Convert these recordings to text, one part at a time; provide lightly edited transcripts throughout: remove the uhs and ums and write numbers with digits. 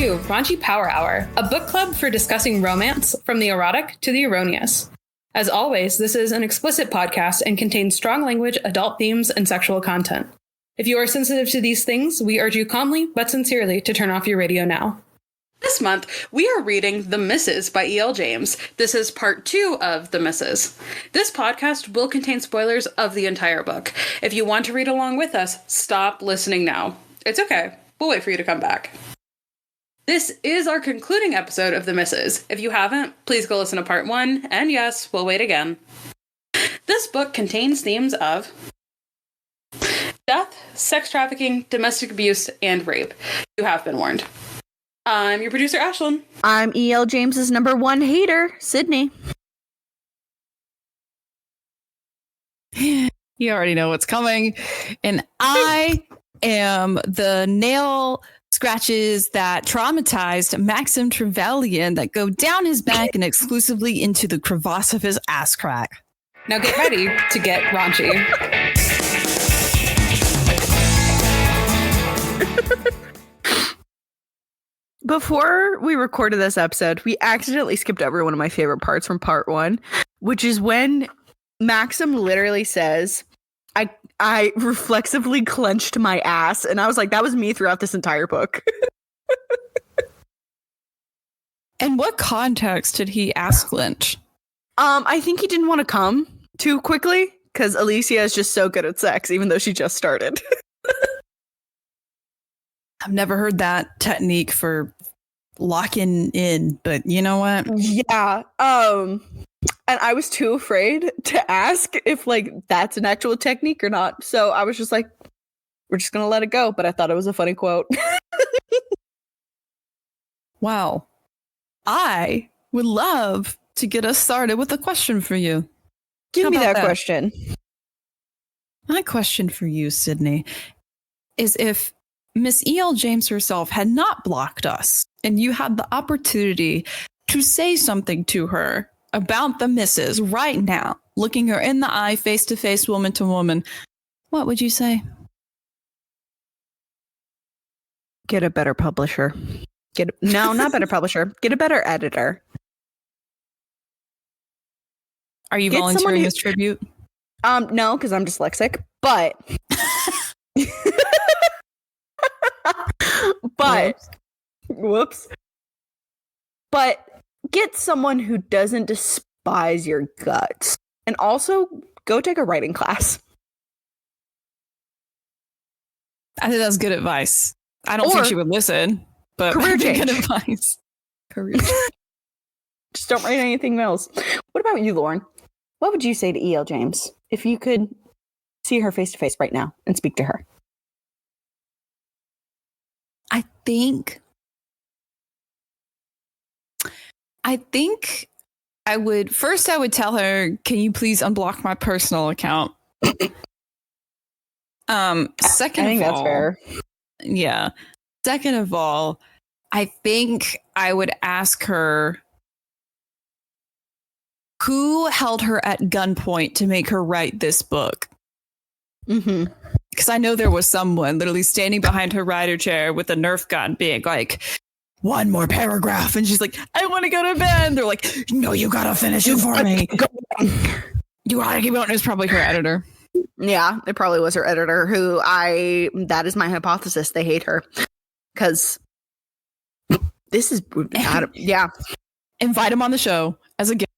to Raunchy Power Hour, a book club for discussing romance from the erotic to the erroneous. As always, this is an explicit podcast and contains strong language, adult themes, and sexual content. If you are sensitive to these things, we urge you calmly but sincerely to turn off your radio now. This month, we are reading The Misses by E.L. James. This is part 2 of The Misses. This podcast will contain spoilers of the entire book. If you want to read along with us, stop listening now. It's okay. We'll wait for you to come back. This is our concluding episode of The Misses. If you haven't, please go listen to part 1, and yes, we'll wait again. This book contains themes of death, sex trafficking, domestic abuse, and rape. You have been warned. I'm your producer, Ashlyn. I'm E.L. James's number 1 hater, Sydney. You already know what's coming. And I am the nail scratches that traumatized Maxim Trevelyan that go down his back and exclusively into the crevasse of his ass crack. Now get ready to get raunchy. Before we recorded this episode, we accidentally skipped over one of my favorite parts from part 1, which is when Maxim literally says, I reflexively clenched my ass. And I was like, that was me throughout this entire book. And what context did he ask Lynch? I think he didn't want to come too quickly because Alicia is just so good at sex, even though she just started. I've never heard that technique for locking in, but you know what? Yeah. And I was too afraid to ask if that's an actual technique or not. So I was just like, we're just going to let it go. But I thought it was a funny quote. Wow. I would love to get us started with a question for you. Give me that question. My question for you, Sydney, is if Miss E.L. James herself had not blocked us and you had the opportunity to say something to her about the misses right now, looking her in the eye, face to face, woman to woman, what would you say? Get a better publisher. Not better publisher. Get a better editor. Are you volunteering this tribute? No, because I'm dyslexic, but whoops. But get someone who doesn't despise your guts. And also go take a writing class. I think that's good advice. I don't think she would listen, but career change. Good advice. Career change. Just don't write anything else. What about you, Lauren? What would you say to E.L. James if you could see her face to face right now and speak to her? I think I would tell her, can you please unblock my personal account? Second of all, that's fair. Yeah. Second of all, I think I would ask her who held her at gunpoint to make her write this book. Mm-hmm. Because I know there was someone literally standing behind her writer chair with a Nerf gun being like, one more paragraph. And she's like, I want to go to bed. And they're like, no, you got to finish it for me. You got to keep going. It was probably her editor. Yeah, it probably was her editor that is my hypothesis. They hate her. Because this is, yeah. Invite him on the show as a guest.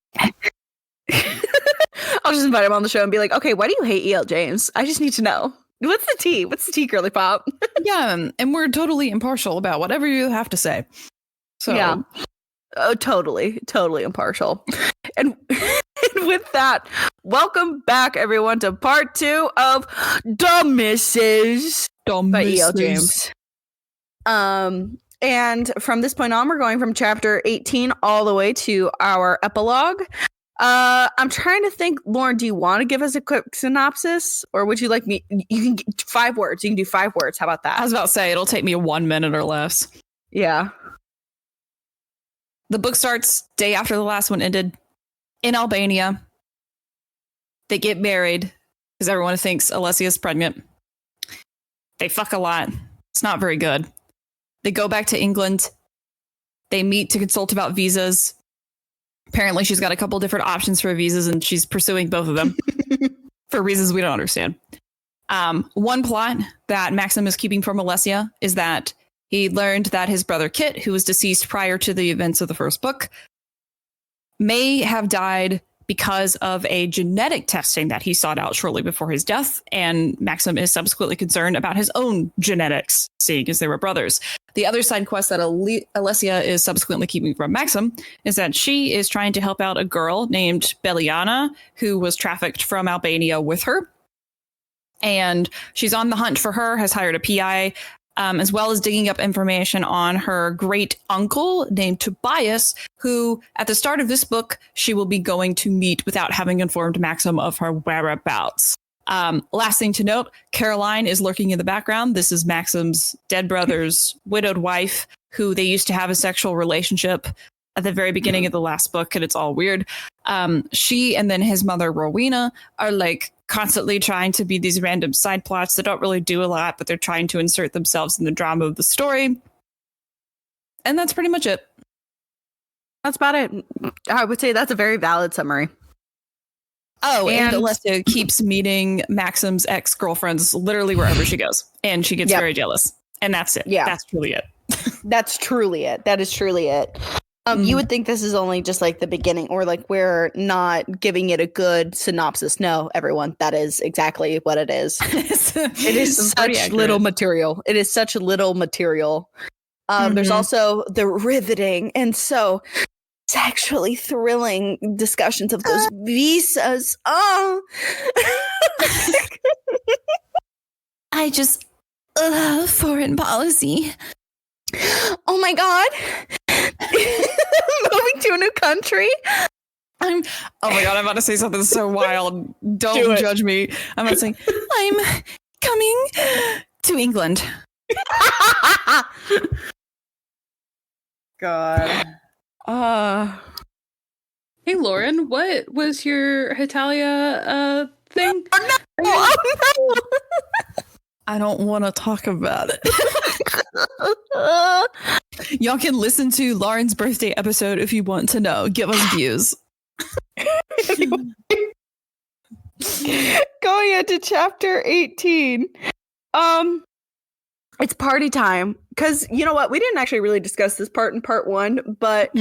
I'll just invite him on the show and be like, okay, why do you hate E.L. James? I just need to know. What's the tea? What's the tea, girly pop? Yeah, and we're totally impartial about whatever you have to say. So yeah. Oh, totally impartial. And with that, welcome back, everyone, to part 2 of The Misses by E.L. James. And from this point on, we're going from chapter 18 all the way to our epilogue. I'm trying to think, Lauren, do you want to give us a quick synopsis, or would you like me? You can get 5 words. You can do 5 words. How about that? I was about to say it'll take me 1 minute or less. Yeah. The book starts day after the last one ended in Albania. They get married because everyone thinks Alessia's pregnant. They fuck a lot. It's not very good. They go back to England They meet to consult about visas. Apparently, she's got a couple different options for visas, and she's pursuing both of them for reasons we don't understand. One plot that Maxim is keeping from Alessia is that he learned that his brother Kit, who was deceased prior to the events of the first book, may have died because of a genetic testing that he sought out shortly before his death. And Maxim is subsequently concerned about his own genetics, seeing as they were brothers. The other side quest that Alessia is subsequently keeping from Maxim is that she is trying to help out a girl named Beliana, who was trafficked from Albania with her. And she's on the hunt for her, has hired a PI, as well as digging up information on her great uncle named Tobias, who at the start of this book, she will be going to meet without having informed Maxim of her whereabouts. Last thing to note, Caroline is lurking in the background. This is Maxim's dead brother's widowed wife, who they used to have a sexual relationship at the very beginning of the last book, and it's all weird. She and then his mother, Rowena, are like constantly trying to be these random side plots that don't really do a lot, but they're trying to insert themselves in the drama of the story. And that's pretty much it. That's about it. I would say that's a very valid summary. Oh, and Alessia keeps meeting Maxim's ex-girlfriends literally wherever she goes. And she gets very jealous. And that's it. Yeah. That's truly it. That's truly it. That is truly it. You would think this is only just like the beginning, or like we're not giving it a good synopsis. No, everyone, that is exactly what it is. It is such little material. It is such little material. There's also the riveting and so sexually thrilling discussions of those visas. Oh, I just love foreign policy. Oh my God. Moving to a new country. Oh my God, I'm about to say something so wild. Don't judge me. I'm about to say, I'm coming to England. God. Hey, Lauren, what was your Hetalia thing? Oh no! Oh no! I don't want to talk about it. Y'all can listen to Lauren's birthday episode if you want to know. Give us views. Going into chapter 18. It's party time. Because you know what? We didn't actually really discuss this part in part 1, but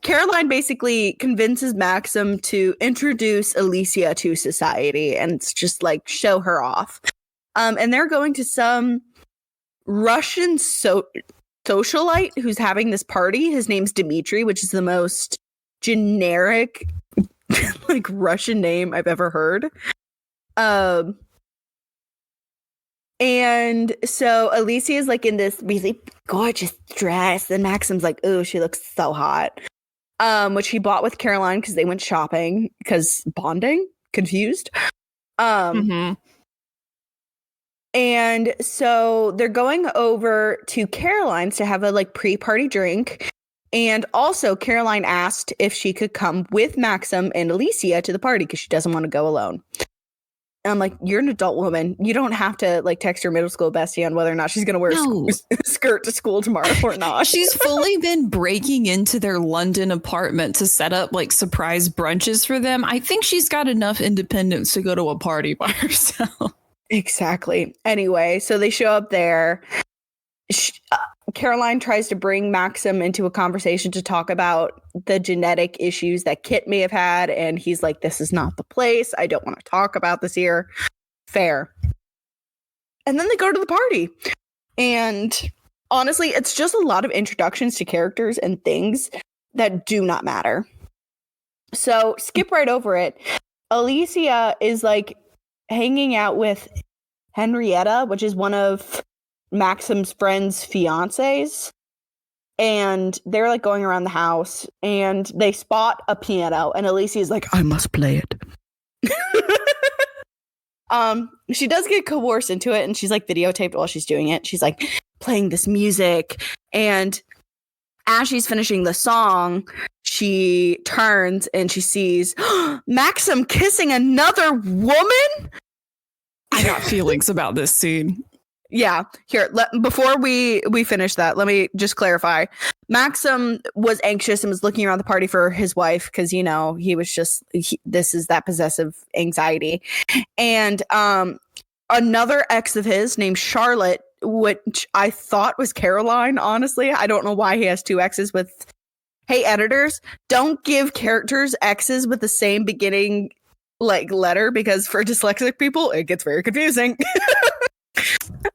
Caroline basically convinces Maxim to introduce Alicia to society and just like show her off. And they're going to some Russian socialite who's having this party. His name's Dmitri, which is the most generic like Russian name I've ever heard. And so Alicia is like in this really gorgeous dress, and Maxim's like, "Oh, she looks so hot." Which he bought with Caroline because they went shopping because bonding. Confused. And so they're going over to Caroline's to have a like pre-party drink. And also Caroline asked if she could come with Maxim and Alicia to the party because she doesn't want to go alone. And I'm like, you're an adult woman. You don't have to like text your middle school bestie on whether or not she's going to wear a skirt to school tomorrow or not. She's fully been breaking into their London apartment to set up like surprise brunches for them. I think she's got enough independence to go to a party by herself. Exactly. Anyway, so they show up there. Caroline tries to bring Maxim into a conversation to talk about the genetic issues that Kit may have had. And he's like, this is not the place. I don't want to talk about this here. Fair. And then they go to the party. And honestly, it's just a lot of introductions to characters and things that do not matter. So skip right over it. Alicia is like hanging out with Henrietta, which is one of Maxim's friend's fiancés, and they're like going around the house and they spot a piano, and Alicia's like, I must play it. She does get coerced into it, and she's like videotaped while she's doing it. She's like playing this music, and as she's finishing the song, she turns and she sees Maxim kissing another woman. I got feelings about this scene. Yeah. Here, before we finish that, let me just clarify. Maxim was anxious and was looking around the party for his wife because, he was just, this is that possessive anxiety. And another ex of his named Charlotte, which I thought was Caroline, honestly. I don't know why he has two exes with... Hey, editors, don't give characters X's with the same beginning letter, because for dyslexic people, it gets very confusing.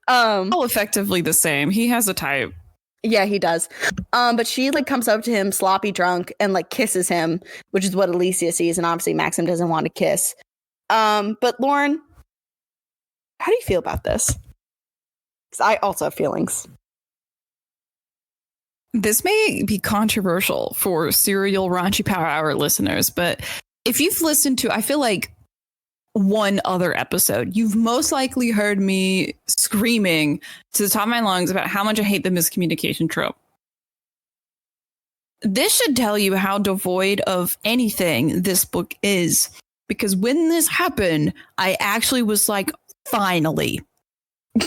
All effectively the same. He has a type. Yeah, he does. But she comes up to him sloppy drunk and kisses him, which is what Alicia sees, and obviously Maxim doesn't want to kiss. But Lauren, how do you feel about this? Because I also have feelings. This may be controversial for serial Raunchy Power Hour listeners, but if you've listened to, I feel like, one other episode, you've most likely heard me screaming to the top of my lungs about how much I hate the miscommunication trope. This should tell you how devoid of anything this book is, because when this happened, I actually was like, finally,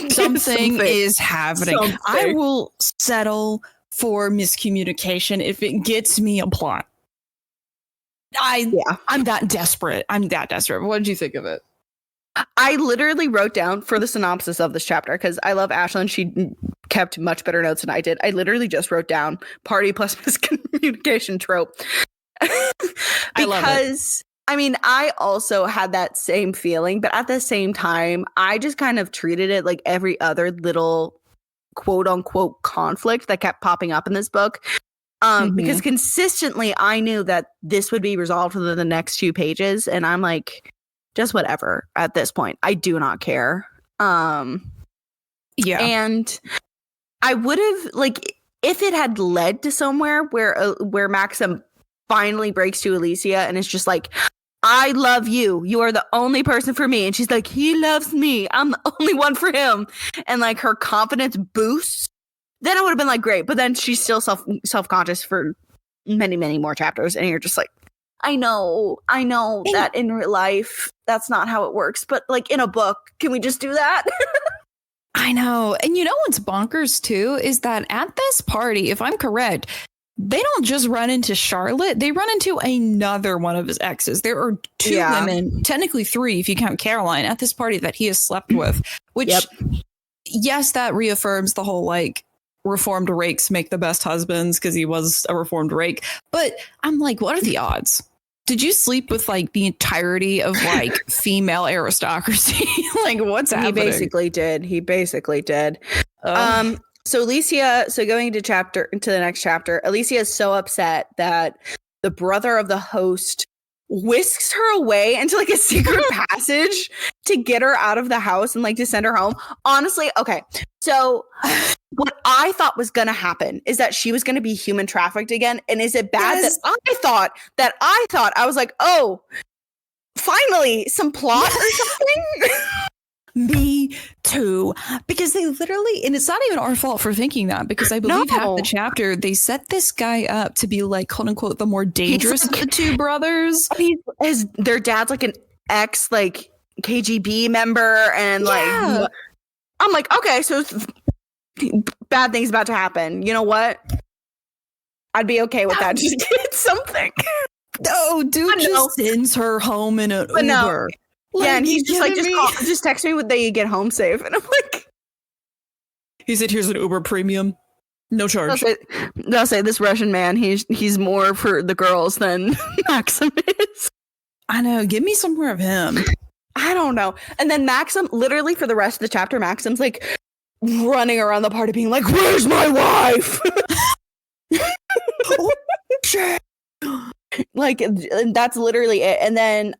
something is happening. Something. I will settle for miscommunication if it gets me a plot. I'm that desperate. What did you think of it? I literally wrote down for the synopsis of this chapter, because I love Ashlyn. She kept much better notes than I did. I literally just wrote down party plus miscommunication trope. I love it. I mean, I also had that same feeling, but at the same time, I just kind of treated it like every other little quote unquote conflict that kept popping up in this book. Because consistently I knew that this would be resolved within the next few pages, and I'm like, just whatever at this point. I do not care. Yeah. And I would have, if it had led to somewhere where Maxim finally breaks to Alicia and it's just like, I love you. You are the only person for me. And she's like, he loves me. I'm the only one for him. And her confidence boosts. Then I would have been like, great. But then she's still self-conscious for many, many more chapters. And you're just like, I know that in real life, that's not how it works. But in a book, can we just do that? I know. And what's bonkers too is that at this party, if I'm correct, they don't just run into Charlotte. They run into another one of his exes. There are two women, technically three if you count Caroline, at this party that he has slept with, which, yes, that reaffirms the whole reformed rakes make the best husbands, because he was a reformed rake. But I'm like, what are the odds? Did you sleep with the entirety of female aristocracy? What's happening? He basically did. So Alicia, going into the next chapter, Alicia is so upset that the brother of the host whisks her away into a secret passage to get her out of the house and to send her home. Honestly, okay. So what I thought was going to happen is that she was going to be human trafficked again. And is it bad that I thought I was like, oh, finally some plot or something? Me too, because they literally, and it's not even our fault for thinking that, because I believe half the chapter they set this guy up to be quote unquote the more dangerous of the two brothers. Their dad's an ex KGB member, and I'm like, okay, so bad things about to happen. You know what? I'd be okay with that. Just get something. No, dude just sends her home in an Uber. No. Yeah, and he's just just text me that you get home safe. And I'm like... He said, here's an Uber premium. No charge. They'll say this Russian man, he's more for the girls than Maxim is. I know. Give me some more of him. I don't know. And then Maxim, literally for the rest of the chapter, Maxim's running around the party being like, where's my wife? Oh, shit. That's literally it. And then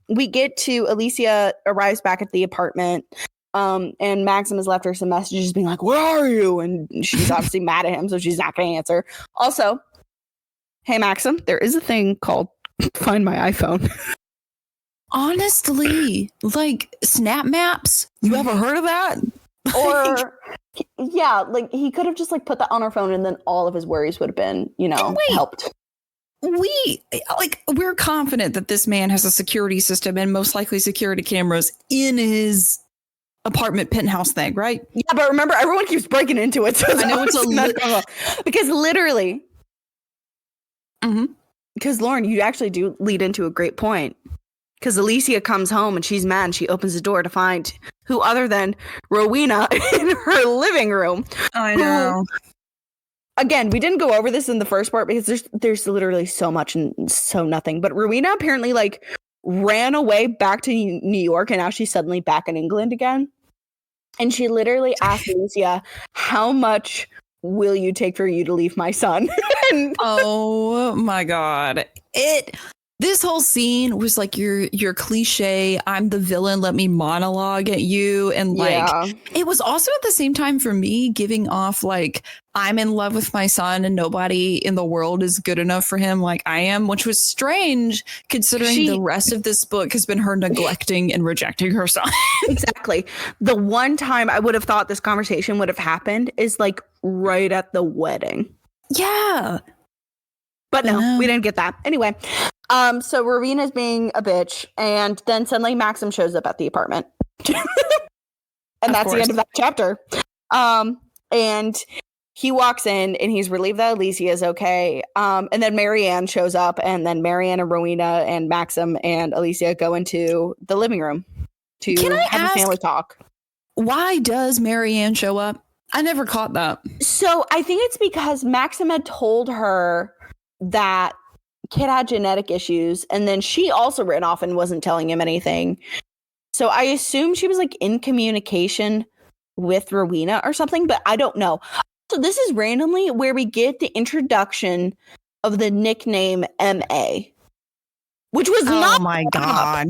we get to Alicia arrives back at the apartment, and Maxim has left her some messages being like, where are you? And she's obviously mad at him, so she's not going to answer. Also, hey, Maxim, there is a thing called Find My iPhone. Honestly, Snap Maps. You ever heard of that? Or, yeah, he could have just put that on her phone, and then all of his worries would have been, helped. We're confident that this man has a security system and most likely security cameras in his apartment penthouse thing, right? Yeah, but remember, everyone keeps breaking into it. So I know it's because literally, Mhm. because Lauren, you actually do lead into a great point. Because Alicia comes home and she's mad and she opens the door to find who other than Rowena in her living room. I know. Again, we didn't go over this in the first part because there's literally so much and so nothing. But Rowena apparently like ran away back to New York and now she's suddenly back in England again. And she literally asked Alicia, how much will you take for you to leave my son? Oh my God. This whole scene was like your cliche, I'm the villain, let me monologue at you. And like, it was also at the same time for me giving off like, I'm in love with my son and nobody in the world is good enough for him like I am, which was strange considering the rest of this book has been her neglecting and rejecting her son. Exactly. The one time I would have thought this conversation would have happened is like right at the wedding. Yeah. But no, we didn't get that. Anyway, so Rowena's being a bitch, and then suddenly Maxim shows up at the apartment. And that's the end of that chapter. And he walks in and he's relieved that Alicia is okay. And then Marianne shows up, and then Marianne and Rowena and Maxim and Alicia go into the living room to have a family talk. Why does Marianne show up? I never caught that. So I think it's because Maxim had told her that Kit had genetic issues, and then she also ran off and wasn't telling him anything. So I assume she was like in communication with Rowena or something, but I don't know. So this is randomly where we get the introduction of the nickname MA, which was not brought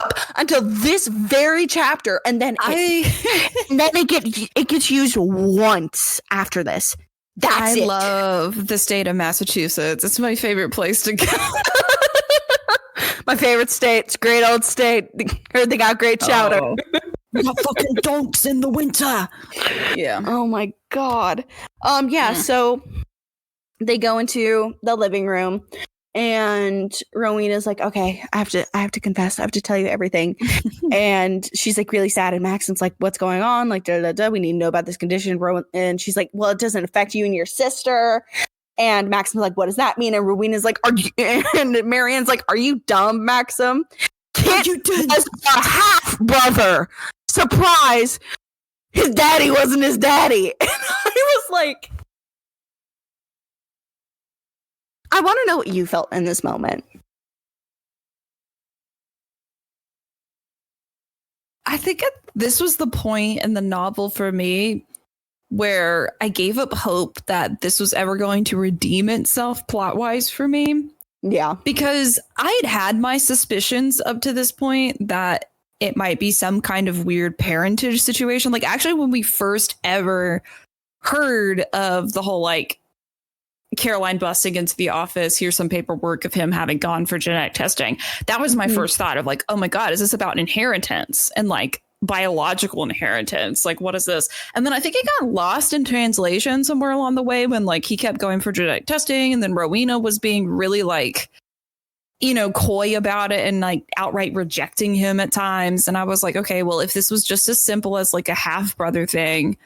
up until this very chapter, and then it gets used once after this. I love the state of Massachusetts. It's my favorite place to go. My favorite state. It's a great old state. Heard they got great chowder. We got fucking donks in the winter. Yeah. Oh my God. So they go into the living room and Rowena's like, okay, I have to confess. I have to tell you everything. And she's like really sad. And Maxim's like, what's going on? Like, we need to know about this condition. And she's like, well, it doesn't affect you and your sister. And Maxim's like, what does that mean? And Rowena's like, and Marianne's like, are you dumb, Maxim? Kit has a half brother. Surprise. His daddy wasn't his daddy. And I was like, I want to know what you felt in this moment. I think this was the point in the novel for me where I gave up hope that this was ever going to redeem itself plot-wise for me. Yeah. Because I had my suspicions up to this point that it might be some kind of weird parentage situation. Like, actually, when we first ever heard of the whole, like, Caroline busting into the office, here's some paperwork of him having gone for genetic testing. That was my first thought of like, oh my God, is this about inheritance and like biological inheritance? Like, what is this? And then I think it got lost in translation somewhere along the way when like he kept going for genetic testing, and then Rowena was being really like, you know, coy about it and like outright rejecting him at times. And I was like, okay, well, if this was just as simple as like a half brother thing,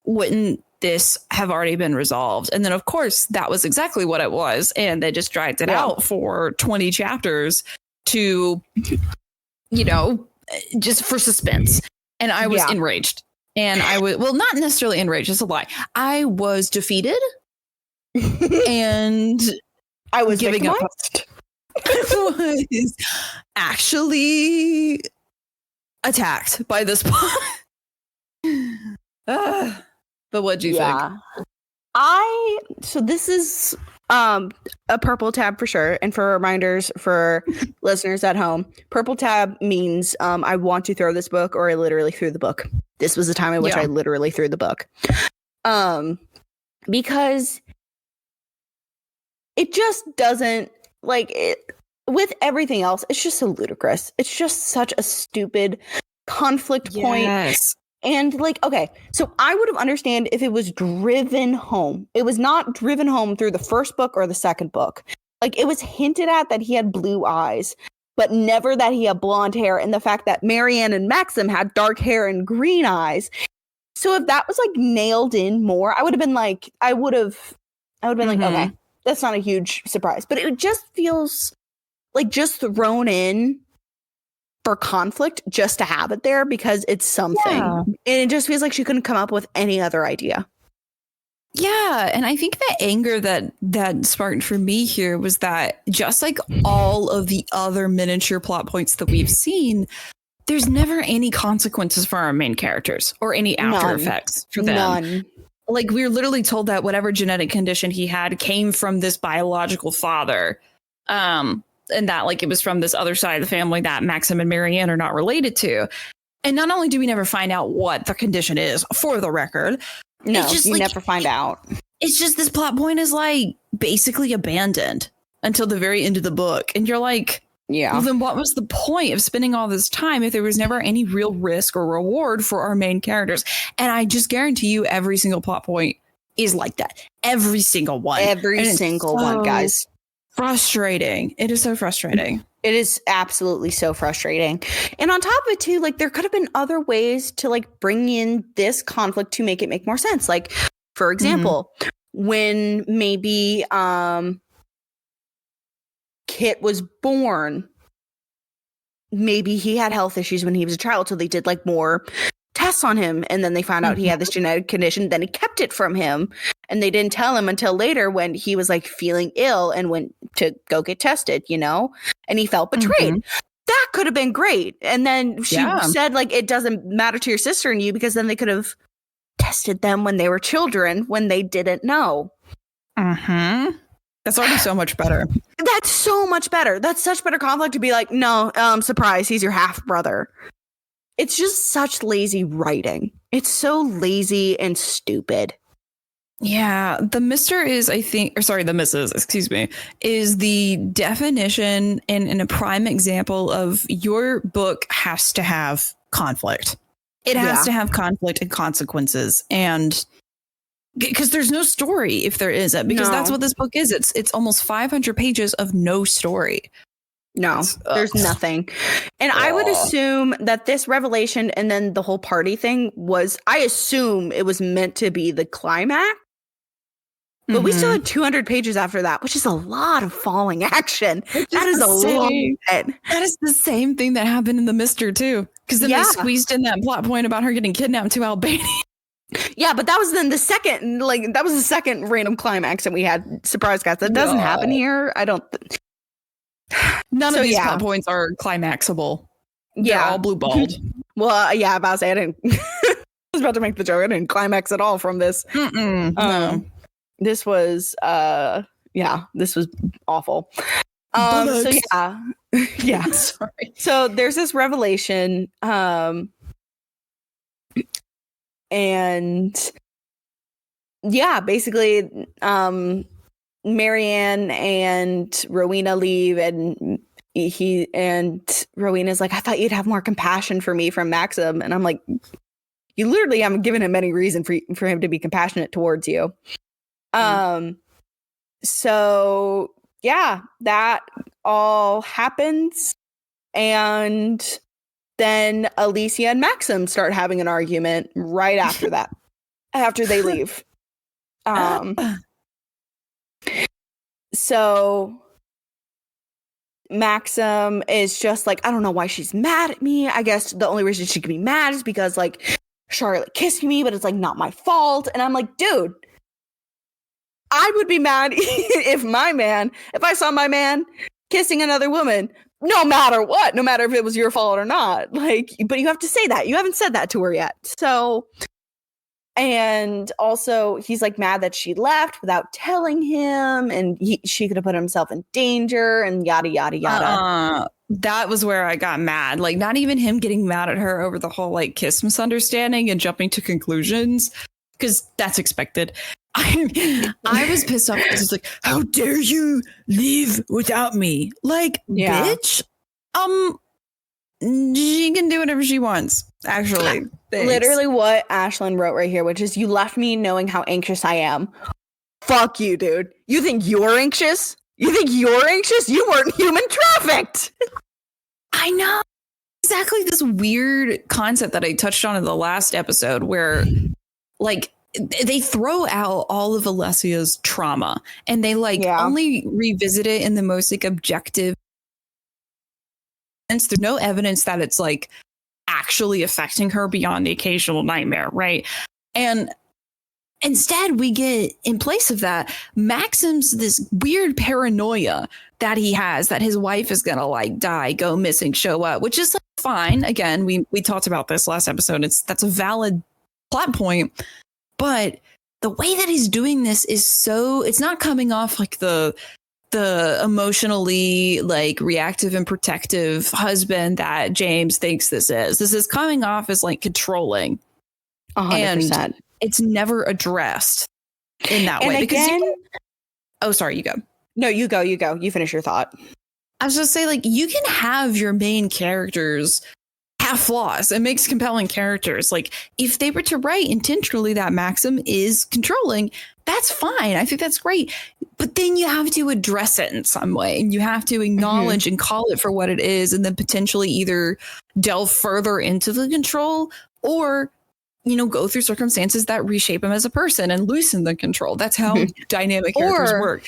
wouldn't this have already been resolved? And then of course that was exactly what it was, and they just dragged it out for 20 chapters to, you know, just for suspense. And I was enraged, and I was, well, not necessarily enraged, it's a lie, I was defeated and I was giving up. I was actually attacked by this point. But what do you think? So this is a purple tab for sure. And for reminders for listeners at home, purple tab means I want to throw this book, or I literally threw the book. This was the time in which I literally threw the book. Because it just doesn't, like, it, with everything else, it's just so ludicrous. It's just such a stupid conflict point. And like, okay, so I would have understand if it was driven home. It was not driven home through the first book or the second book. Like, it was hinted at that he had blue eyes. but never that he had blonde hair, and the fact that Marianne and Maxim had dark hair and green eyes. So if that was like nailed in more, I would have been like, okay, that's not a huge surprise. But it just feels like just thrown in for conflict just to have it there because it's something. Yeah. And it just feels like she couldn't come up with any other idea. Yeah, and I think the anger that sparked for me here was that just like all of the other miniature plot points that we've seen, there's never any consequences for our main characters or any after effects for them. None. Like, we were literally told that whatever genetic condition he had came from this biological father. And that, like, it was from this other side of the family that Maxim and Marianne are not related to. And not only do we never find out what the condition is, for the record. No, you like, never find out. It's just this plot point is, like, basically abandoned until the very end of the book. And you're like, yeah, well, then what was the point of spending all this time if there was never any real risk or reward for our main characters? And I just guarantee you every single plot point is like that. Every single one. Every single one, guys. Frustrating. It is so frustrating. It is absolutely so frustrating. And on top of it, too, like, there could have been other ways to, like, bring in this conflict to make it make more sense. Like, for example, when maybe Kit was born, maybe he had health issues when he was a child, so they did, like, more tests on him, and then they found out he had this genetic condition. Then he kept it from him, and they didn't tell him until later when he was, like, feeling ill and went to go get tested, you know, and he felt betrayed. That could have been great. And then she said, like, it doesn't matter to your sister and you, because then they could have tested them when they were children when they didn't know. That's already so much better. That's so much better. That's such better conflict to be like, no, surprise, he's your half brother. It's just such lazy writing. It's so lazy and stupid. Yeah, the Mr. is, I think, or sorry, the Mrs., excuse me, is the definition and a prime example of your book has to have conflict. It has to have conflict and consequences. And because there's no story if there isn't, because that's what this book is. It's almost 500 pages of no story. No, there's nothing. And I would assume that this revelation and then the whole party thing was, I assume it was meant to be the climax. But we still had 200 pages after that, which is a lot of falling action. That is a lot. That is the same thing that happened in the Mr. too. Because then they squeezed in that plot point about her getting kidnapped to Albania. Yeah, but that was then the second, like, that was the second random climax that we had. Surprise, guys. That doesn't happen here. I don't. None of these plot points are climaxable. They're all blue balled. Well, yeah, I was about to say, I didn't. I was about to make the joke. I didn't climax at all from this. No. This was, this was awful. So yeah. Sorry. So there's this revelation, and basically, Marianne and Rowena leave, and Rowena's like, I thought you'd have more compassion for me from Maxim. And I'm like, you literally haven't given him any reason for him to be compassionate towards you. So yeah, that all happens. And then Alicia and Maxim start having an argument right after that, after they leave. So Maxim is just like, I don't know why she's mad at me. I guess the only reason she can be mad is because, like, Charlotte kissed me, but it's, like, not my fault. And I'm like, dude, I would be mad if I saw my man kissing another woman, no matter what, no matter if it was your fault or not. Like, but you have to say that. You haven't said that to her yet. So, and also he's, like, mad that she left without telling him, and she could have put himself in danger, and yada, yada, yada. That was where I got mad. Like, not even him getting mad at her over the whole, like, kiss misunderstanding and jumping to conclusions, because that's expected. I was pissed off because it's like, how dare you leave without me? Like, bitch. She can do whatever she wants, actually. Thanks. Literally what Ashlyn wrote right here, which is, you left me knowing how anxious I am. Fuck you, dude. You think you're anxious? You think you're anxious? You weren't human trafficked. I know. Exactly this weird concept that I touched on in the last episode where like they throw out all of Alessia's trauma and they only revisit it in the most like objective sense. There's no evidence that it's like actually affecting her beyond the occasional nightmare, right? And instead, we get, in place of that, Maxim's this weird paranoia that he has that his wife is going to like die, go missing, show up, which is like, fine. Again, we talked about this last episode. That's a valid plot point. But the way that he's doing this is it's not coming off like the emotionally like reactive and protective husband that James thinks this is. This is coming off as like controlling. 100%. And it's never addressed in that way. Again, sorry, you go. No, you go. You finish your thought. I was just say, like, you can have your main characters have flaws. It makes compelling characters. Like, if they were to write intentionally that Maxim is controlling, that's fine. I think that's great. But then you have to address it in some way. And you have to acknowledge and call it for what it is, and then potentially either delve further into the control or go through circumstances that reshape him as a person and loosen the control. That's how dynamic characters work.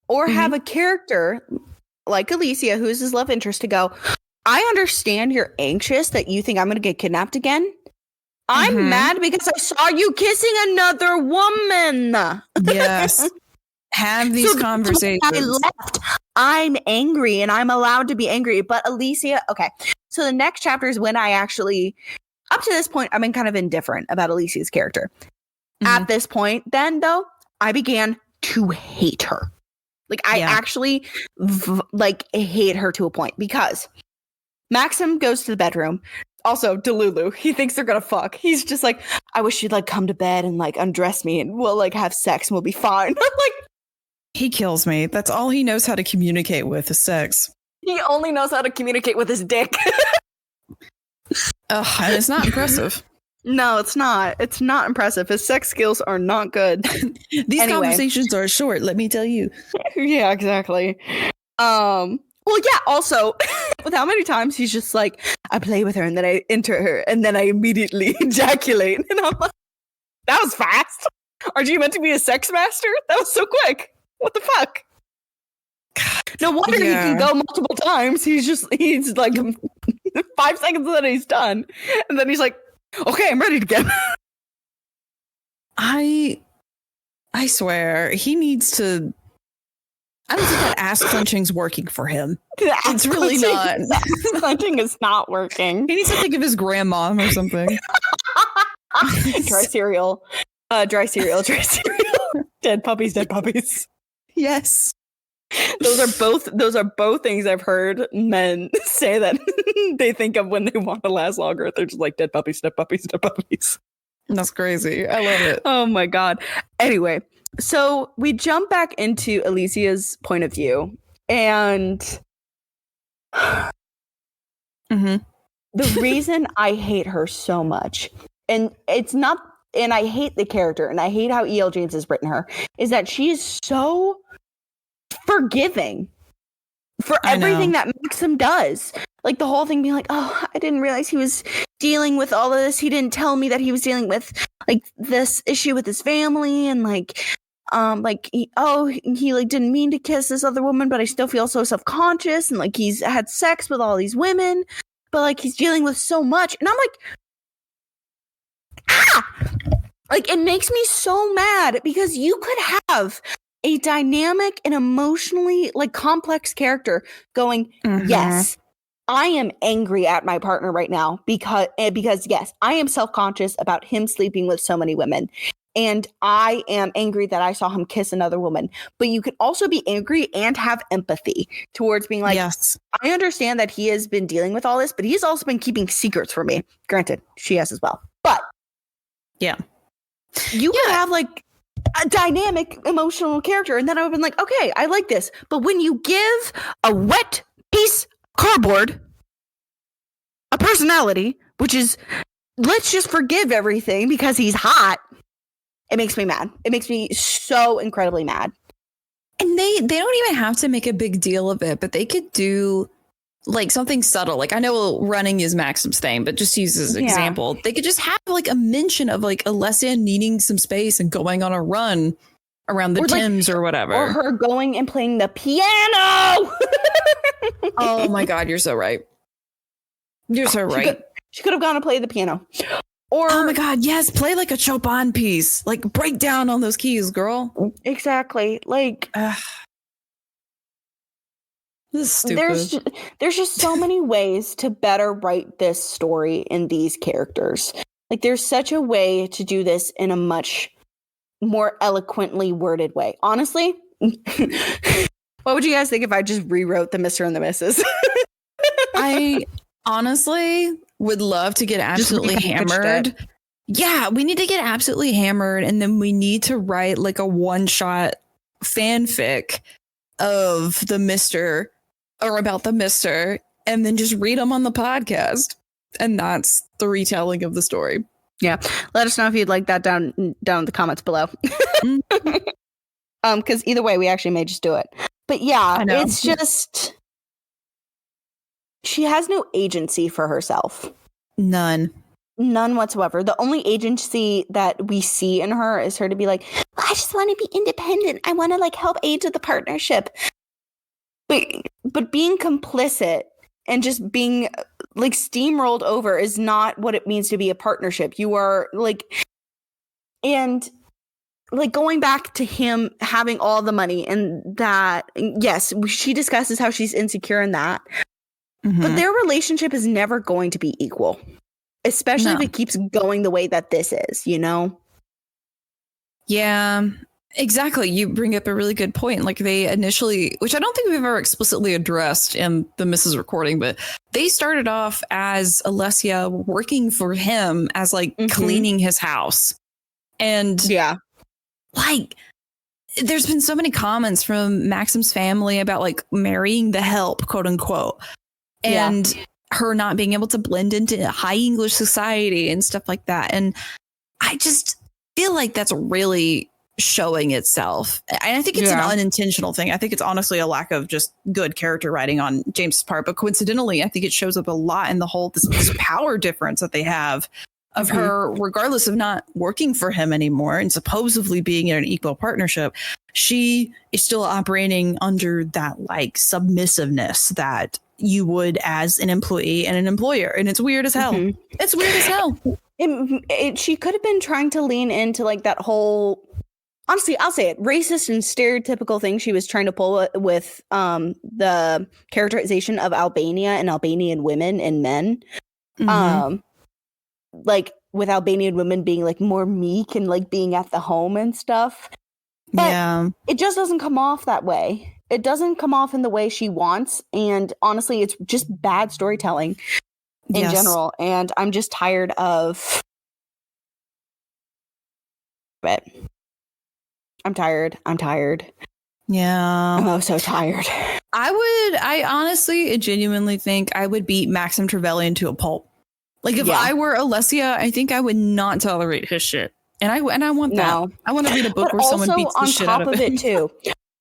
Or have a character like Alicia, who is his love interest, to go, I understand you're anxious that you think I'm going to get kidnapped again. I'm mad because I saw you kissing another woman. Yes. Have these conversations. I left. I'm angry and I'm allowed to be angry. But Alicia, okay. So the next chapter is when I actually, up to this point, I've been kind of indifferent about Alicia's character. At this point, then, though, I began to hate her. Like, I actually, hate her to a point because Maxim goes to the bedroom. Also, Delulu, he thinks they're gonna fuck. He's just like, I wish you'd, come to bed and, undress me and we'll, have sex and we'll be fine. He kills me. That's all he knows how to communicate with is sex. He only knows how to communicate with his dick. And it's not impressive. No, it's not. It's not impressive. His sex skills are not good. These conversations are short, let me tell you. Yeah, exactly. Well, yeah, also, with how many times he's just like, I play with her and then I enter her and then I immediately ejaculate. And I'm like, that was fast. Are you meant to be a sex master? That was so quick. What the fuck? No wonder he can go multiple times. He's like 5 seconds and then he's done. And then he's like, okay, I'm ready to get. I swear he needs to. I don't think that ass clenching's working for him. It's really not. Ass clenching is not working. He needs to think of his grandma or something. Dry cereal. Dry cereal. Dead puppies. Yes. Those are both things I've heard men say that they think of when they want to last longer. They're just like dead puppies. That's crazy. I love it. Oh my God. Anyway, so we jump back into Alicia's point of view, and the reason I hate her so much, and it's not, and I hate the character, and I hate how E.L. James has written her, is that she is so forgiving for everything that Maxim does. Like the whole thing being like, oh, I didn't realize he was dealing with all of this. He didn't tell me that he was dealing with this issue with his family, and he didn't mean to kiss this other woman, but I still feel so self-conscious, and he's had sex with all these women, but he's dealing with so much. And I'm like, it makes me so mad because you could have a dynamic and emotionally complex character going, yes, I am angry at my partner right now because yes, I am self-conscious about him sleeping with so many women. And I am angry that I saw him kiss another woman. But you could also be angry and have empathy towards being like, yes, I understand that he has been dealing with all this, but he's also been keeping secrets from me. Granted, she has as well. But yeah, you could have a dynamic emotional character, and then I would have been like, okay, I like this. But when you give a wet piece of cardboard a personality, which is, let's just forgive everything because he's hot, it makes me mad. It makes me so incredibly mad. And they don't even have to make a big deal of it, but they could do like something subtle. Like I know running is Maxim's thing, but just use as an example. They could just have like a mention of like Alessia needing some space and going on a run around the Thames or whatever. Or her going and playing the piano. Oh my God, you're so right. You're so right. She could have gone to play the piano. Or oh my God, yes, play like a Chopin piece. Like break down on those keys, girl. Exactly. Like this is stupid. There's just so many ways to better write this story in these characters. Like there's such a way to do this in a much more eloquently worded way. Honestly, what would you guys think if I just rewrote the Mr. and the Mrs.? I honestly would love to get absolutely hammered. Yeah, we need to get absolutely hammered, and then we need to write like a one-shot fanfic of the Mr. or about the Mr. and then just read them on the podcast. And that's the retelling of the story. Yeah. Let us know if you'd like that down in the comments below. Because either way, we actually may just do it. But yeah, it's just she has no agency for herself. None whatsoever. The only agency that we see in her is her to be like, I just want to be independent. I want to like help aid to the partnership. But being complicit and just being like steamrolled over is not what it means to be a partnership. You are like, and like going back to him having all the money and that, yes, she discusses how she's insecure in that, but their relationship is never going to be equal, especially if it keeps going the way that this is, you know? Yeah. Exactly. You bring up a really good point. Like they initially, which I don't think we've ever explicitly addressed in the Mrs. recording, but they started off as Alessia working for him as like cleaning his house. And like there's been so many comments from Maxim's family about like marrying the help, quote unquote, and her not being able to blend into high English society and stuff like that. And I just feel like that's really showing itself. And I think it's an unintentional thing. I think it's honestly a lack of just good character writing on James's part. But coincidentally, I think it shows up a lot in the whole this power difference that they have of her, regardless of not working for him anymore and supposedly being in an equal partnership. She is still operating under that like submissiveness that you would as an employee and an employer. And it's weird as hell. It's weird as hell. She could have been trying to lean into like that whole, honestly, I'll say it, racist and stereotypical thing she was trying to pull with the characterization of Albania and Albanian women and men. Like with Albanian women being like more meek and like being at the home and stuff. But it just doesn't come off that way. It doesn't come off in the way she wants. And honestly, it's just bad storytelling in general. And I'm just tired of it. I'm tired. Yeah. I'm so tired. I honestly genuinely think I would beat Maxim Trevelyan to a pulp. Like if I were Alessia, I think I would not tolerate his shit. And I want that. No. I want to read a book where someone beats the shit out of it. On top of it too,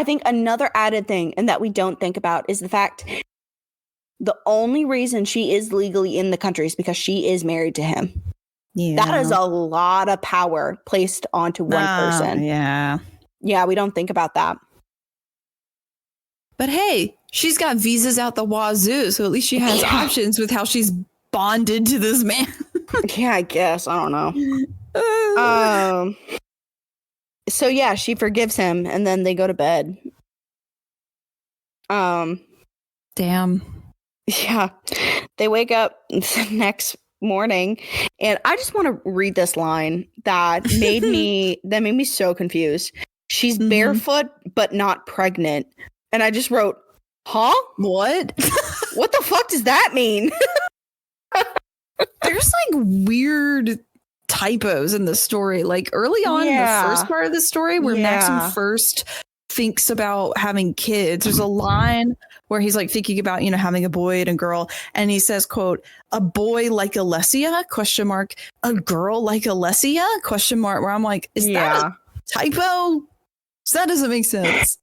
I think another added thing and that we don't think about is the fact the only reason she is legally in the country is because she is married to him. Yeah. That is a lot of power placed onto one person. Yeah. Yeah, we don't think about that. But hey, she's got visas out the wazoo, so at least she has options with how she's bonded to this man. Yeah, I guess. I don't know. So yeah, she forgives him and then they go to bed. Damn. Yeah. They wake up the next morning and I just want to read this line that made me so confused. She's barefoot but not pregnant. And I just wrote, huh? What? What the fuck does that mean? There's like weird typos in the story. Like early on in the first part of the story where Maxim first thinks about having kids, there's a line where he's like thinking about, having a boy and a girl. And he says, quote, a boy like Alessia, ? A girl like Alessia, ? Where I'm like, is that a typo? So that doesn't make sense.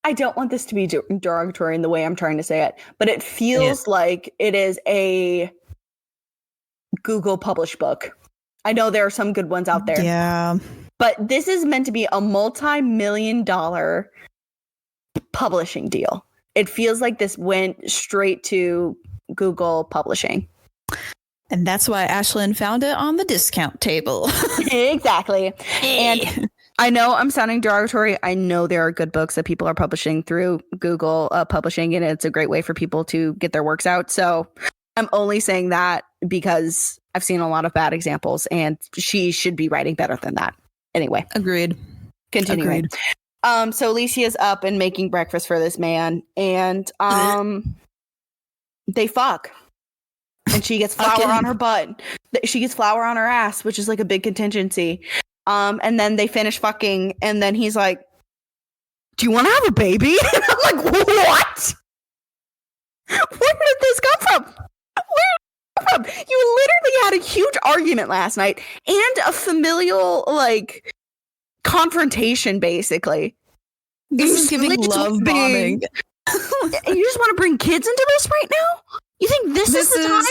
I don't want this to be derogatory in the way I'm trying to say it, but it feels like it is a Google published book. I know there are some good ones out there. Yeah. But this is meant to be a multi-million-dollar publishing deal. It feels like this went straight to Google Publishing. And that's why Ashlyn found it on the discount table. Exactly. And I know I'm sounding derogatory. I know there are good books that people are publishing through Google Publishing, and it's a great way for people to get their works out. So I'm only saying that because I've seen a lot of bad examples, and she should be writing better than that. Anyway. Agreed. Continuing. So Alicia's up and making breakfast for this man, and they fuck. And she gets flour on her butt. She gets flour on her ass, which is like a big contingency. And then they finish fucking, and then he's like, "Do you want to have a baby?" And I'm like, "What? Where did this come from? Where did it come from? You literally had a huge argument last night and a familial like confrontation, basically. This is giving love bombing. And you just want to bring kids into this right now? You think this is the time?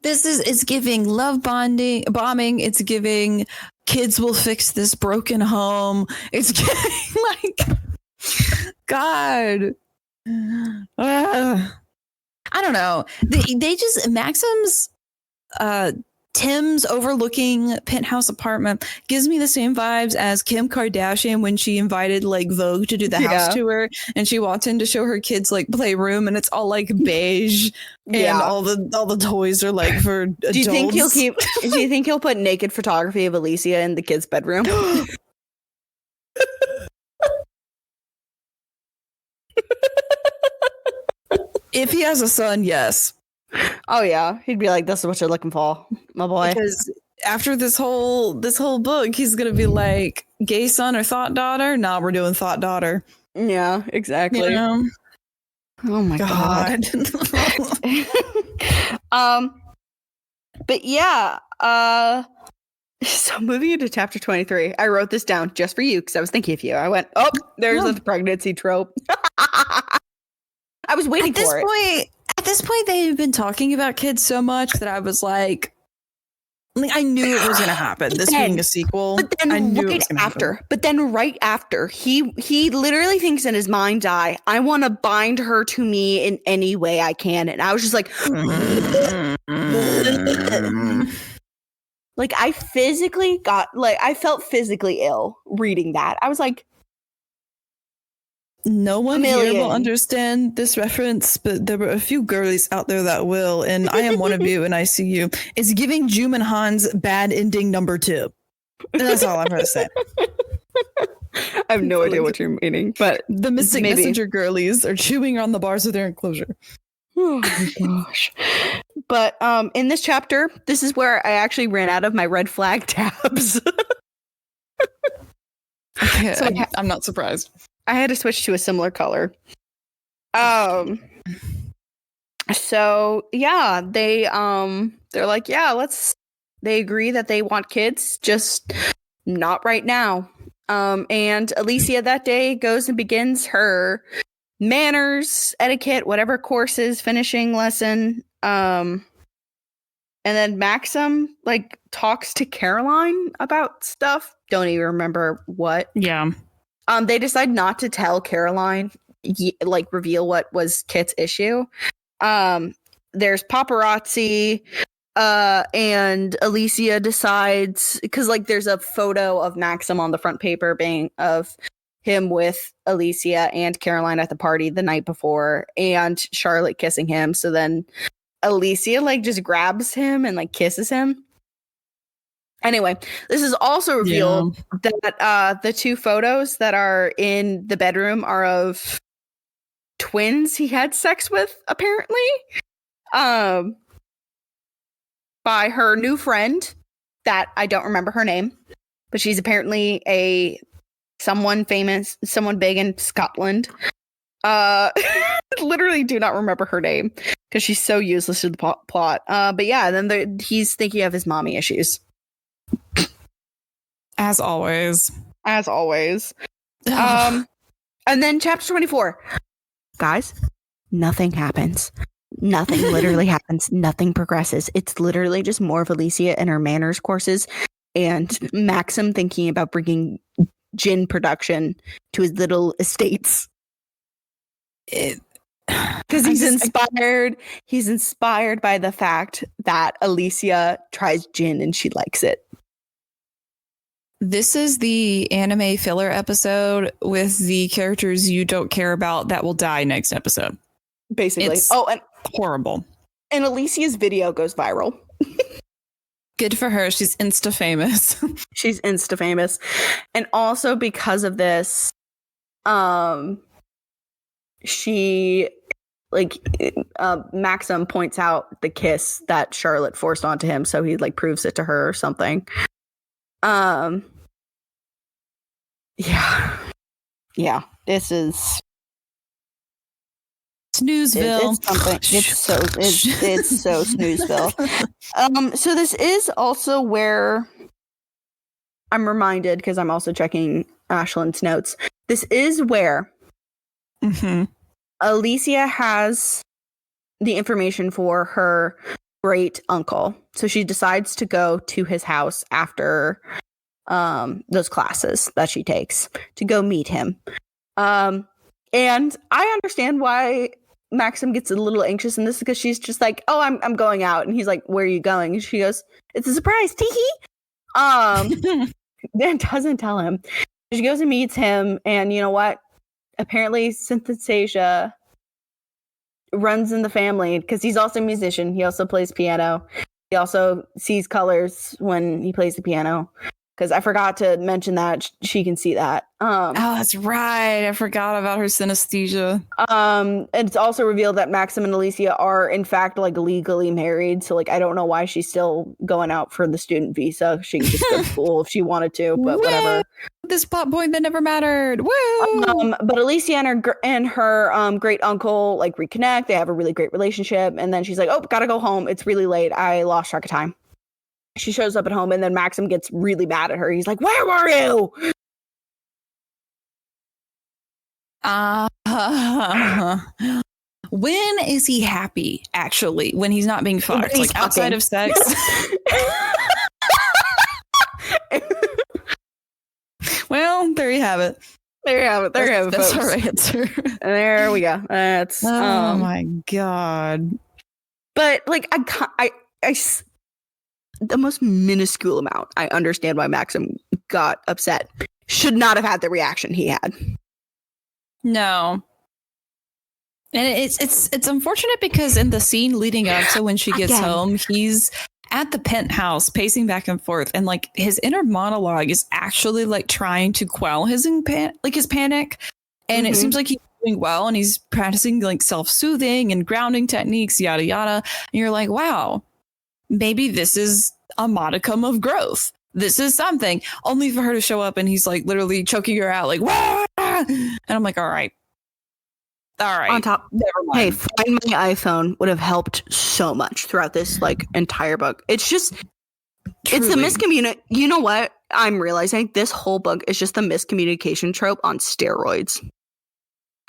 It's giving love bombing. It's giving kids will fix this broken home. It's giving like, God. I don't know. They just Maxim's Tim's overlooking penthouse apartment gives me the same vibes as Kim Kardashian when she invited like Vogue to do the house tour, and she walked in to show her kids like playroom, and it's all like beige and all the toys are like for adults. Do you think he'll put naked photography of Alicia in the kids' bedroom? If he has a son, yes. Oh yeah, he'd be like, "This is what you're looking for, my boy." Because after this whole book, he's gonna be like, "Gay son or thought daughter?" Nah, we're doing thought daughter. Yeah, exactly. You know? Oh my god. But yeah. So moving into chapter 23, I wrote this down just for you because I was thinking of you. I went, "Oh, there's the pregnancy trope." I was waiting for it. At this point, they've been talking about kids so much that I was like I knew it was going to happen. This being a sequel, but then I knew right it was going to happen. But then right after, he literally thinks in his mind's eye, "I want to bind her to me in any way I can," and I was just like, like I felt physically ill reading that. I was like, no one here will understand this reference, but there were a few girlies out there that will, and I am one of you, and I see you. It's giving Juman Han's bad ending number 2. And that's all I'm going to say. I have no idea what you're meaning, but the Mystic Messenger girlies are chewing on the bars of their enclosure. Oh my gosh. But in this chapter, this is where I actually ran out of my red flag tabs. Okay, so I'm not surprised. I had to switch to a similar color. So yeah, they're like, yeah, they agree that they want kids, just not right now. And Alicia that day goes and begins her manners, etiquette, whatever courses, finishing lesson. And then Maxim like talks to Caroline about stuff. Don't even remember what. Yeah. They decide not to tell Caroline, like reveal what was Kit's issue. There's paparazzi, and Alicia decides, because like there's a photo of Maxim on the front paper being of him with Alicia and Caroline at the party the night before, and Charlotte kissing him. So then Alicia like just grabs him and like kisses him. Anyway, this is also revealed that the 2 photos that are in the bedroom are of twins he had sex with, apparently, by her new friend that I don't remember her name, but she's apparently someone famous, someone big in Scotland. Literally do not remember her name because she's so useless to the plot. But yeah, then he's thinking of his mommy issues. As always. And And then chapter 24. Guys, nothing happens. Nothing literally happens. Nothing progresses. It's literally just more of Alicia and her manners courses and Maxim thinking about bringing gin production to his little estates. Because he's inspired. He's inspired by the fact that Alicia tries gin and she likes it. This is the anime filler episode with the characters you don't care about that will die next episode. Basically. It's and horrible. And Alicia's video goes viral. Good for her. She's insta famous. She's insta famous. And also because of this, she Maxim points out the kiss that Charlotte forced onto him, so he like proves it to her or something. Yeah, this is Snoozeville. It's something. It's so Snoozeville. So this is also where I'm reminded, because I'm also checking Ashlyn's notes. This is where Alicia has the information for her great uncle. So she decides to go to his house after those classes that she takes to go meet him. And I understand why Maxim gets a little anxious in this, because she's just like, oh, I'm going out. And he's like, where are you going? And she goes, it's a surprise, teehee. Then doesn't tell him. She goes and meets him, and you know what? Apparently Synthesia runs in the family, because he's also a musician. He also plays piano. He also sees colors when he plays the piano, because I forgot to mention that she can see that. Oh, that's right. I forgot about her synesthesia. And it's also revealed that Maxim and Alicia are in fact like legally married. So like I don't know why she's still going out for the student visa. She can just go to school if she wanted to, but whatever. This plot point that never mattered. Woo! But Alicia and her great uncle like reconnect. They have a really great relationship, and then she's like, "Oh, gotta go home. It's really late. I lost track of time." She shows up at home, and then Maxim gets really mad at her. He's like, "Where were you?" When is he happy? Actually, when he's not being fucked, like outside of sex. Well, there you have it. There you have it. That's folks. our answer. There we go. That's oh my god. But like, I the most minuscule amount. I understand why Maxim got upset. Should not have had the reaction he had. No. And it's unfortunate, because in the scene leading up to when she gets home, he's at the penthouse pacing back and forth, and like his inner monologue is actually like trying to quell his panic, and it seems like he's doing well, and he's practicing like self-soothing and grounding techniques, yada yada, and you're like, wow, maybe this is a modicum of growth. This is something. Only for her to show up and he's like literally choking her out, like, wah! And I'm like, all right. On top, never mind. Hey, Find My iPhone would have helped so much throughout this like entire book. It's just, it's the miscommunication. You know what? I'm realizing this whole book is just the miscommunication trope on steroids.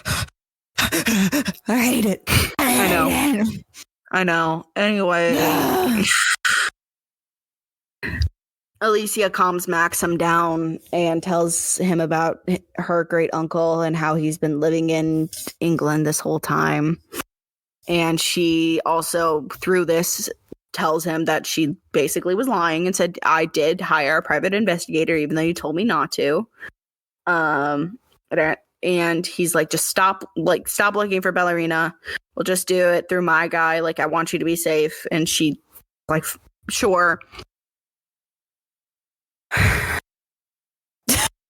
I hate it. I know. Anyway. Alicia calms Maxim down and tells him about her great uncle and how he's been living in England this whole time. And she also, through this, tells him that she basically was lying and said, I did hire a private investigator, even though you told me not to. And he's like, just stop looking for Ballerina. We'll just do it through my guy. Like, I want you to be safe. And she like, sure.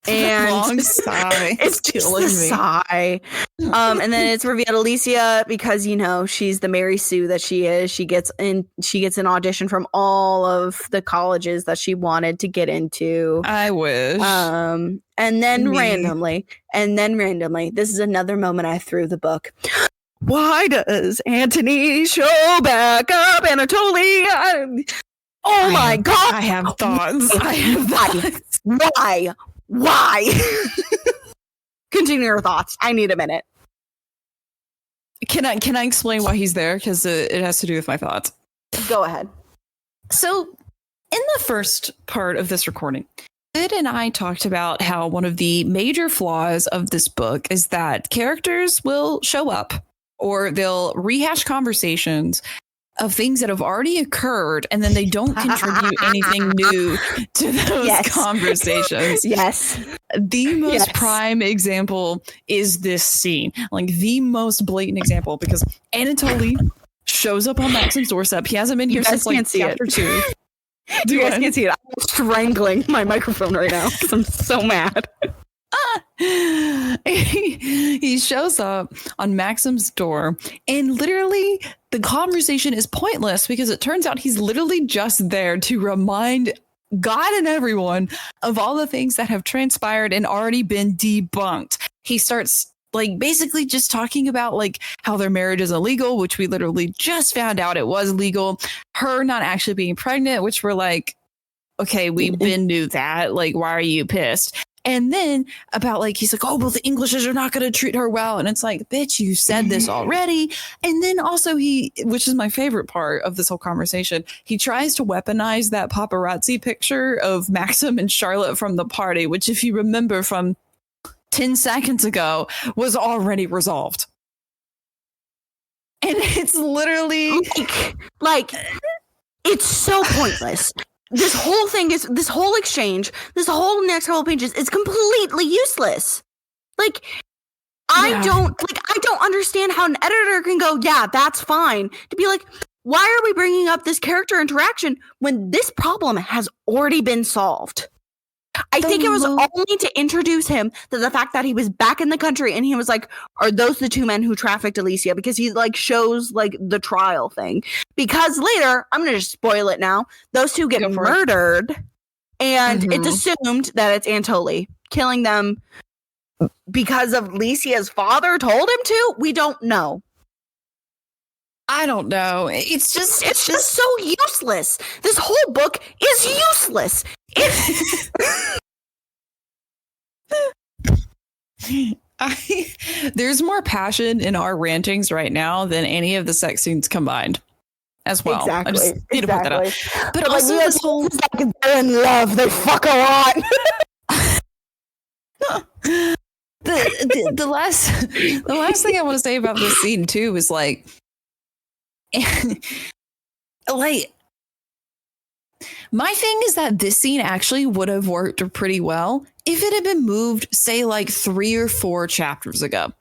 And long sigh. It's just a sigh. And then it's revealed Alicia, because you know she's the Mary Sue that she is. She gets an audition from all of the colleges that she wanted to get into. I wish. And then randomly, this is another moment I threw the book. Why does Antony show back up Anatolia? Oh my god! I have thoughts. Why? Continue your thoughts. I need a minute. Can I explain why he's there? Because it has to do with my thoughts. Go ahead. So, in the first part of this recording, Sid and I talked about how one of the major flaws of this book is that characters will show up or they'll rehash conversations of things that have already occurred, and then they don't contribute anything new to those conversations. Yes. The most prime example is this scene, like the most blatant example, because Anatoly shows up on Maxim's doorstep. He hasn't been here since like chapter 2. You guys can't see it. I'm strangling my microphone right now because I'm so mad. He shows up on Maxim's door, and literally the conversation is pointless because it turns out he's literally just there to remind God and everyone of all the things that have transpired and already been debunked. He starts like basically just talking about like how their marriage is illegal, which we literally just found out it was legal. Her not actually being pregnant, which we're like, okay, we knew that. Like, why are you pissed? And then about like, he's like, oh, well, the Englishes are not going to treat her well. And it's like, bitch, you said this already. And then also which is my favorite part of this whole conversation, he tries to weaponize that paparazzi picture of Maxim and Charlotte from the party, which if you remember from 10 seconds ago was already resolved. And it's literally like it's so pointless. This whole exchange, this whole next couple pages is completely useless. Like, I don't understand how an editor can go, yeah, that's fine. To be like, why are we bringing up this character interaction when this problem has already been solved? I think it was only to introduce him to the fact that he was back in the country, and he was like, are those the two men who trafficked Alicia? Because he like shows like the trial thing. Because later, I'm going to just spoil it now, those two get murdered, and it's assumed that it's Anatoly killing them because of Alicia's father told him to. We don't know. I don't know. It's just so useless. This whole book is useless. There's more passion in our rantings right now than any of the sex scenes combined as well. Exactly. I just need to put that out. But also like, this whole they're in love, they fuck a lot. the last thing I want to say about this scene too is like my thing is that this scene actually would have worked pretty well if it had been moved, say, like 3 or 4 chapters ago.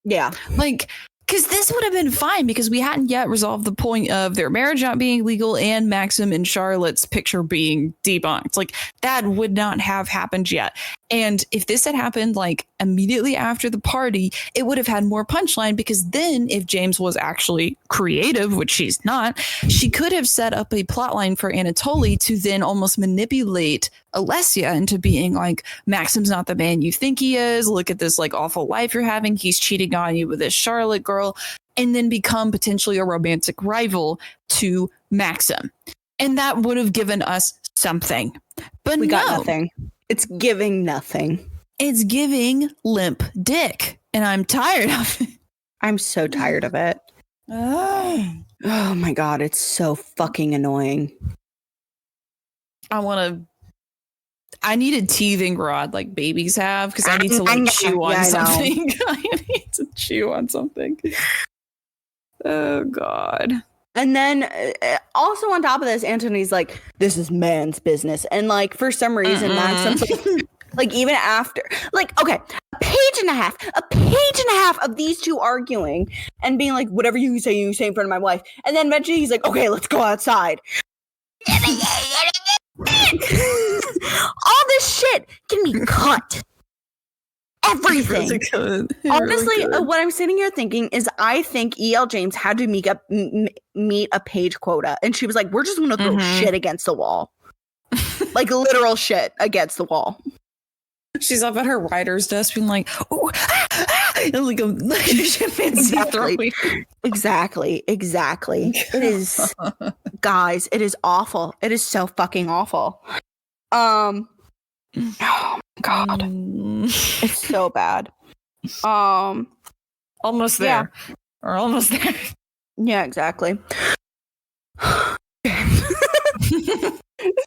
Yeah. Like, because this would have been fine because we hadn't yet resolved the point of their marriage not being legal and Maxim and Charlotte's picture being debunked. Like, that would not have happened yet. And if this had happened like immediately after the party, it would have had more punchline because then if James was actually creative, which she's not, she could have set up a plotline for Anatoly to then almost manipulate Alessia into being like, Maxim's not the man you think he is. Look at this like awful life you're having. He's cheating on you with this Charlotte girl, and then become potentially a romantic rival to Maxim. And that would have given us something. But we got nothing. It's giving nothing. It's giving limp dick. And I'm tired of it. I'm so tired of it. Oh my God. It's so fucking annoying. I need a teething rod like babies have because I need to like chew on something. I need to chew on something. Oh God. And then also on top of this, Antony's like, this is man's business. And like, for some reason, Maxim's like, even after, like, okay, a page and a half of these two arguing and being like, whatever you say in front of my wife. And then eventually he's like, okay, let's go outside. All this shit can be cut. Everything. Honestly, what I'm sitting here thinking is I think E.L. James had to meet a page quota. And she was like, we're just going to throw shit against the wall. Like literal shit against the wall. She's up at her writer's desk being like, oh, and like Exactly. It is, guys, it is awful. It is so fucking awful. Oh my God. It's so bad. Almost Yeah. there. Or almost there. Yeah, exactly.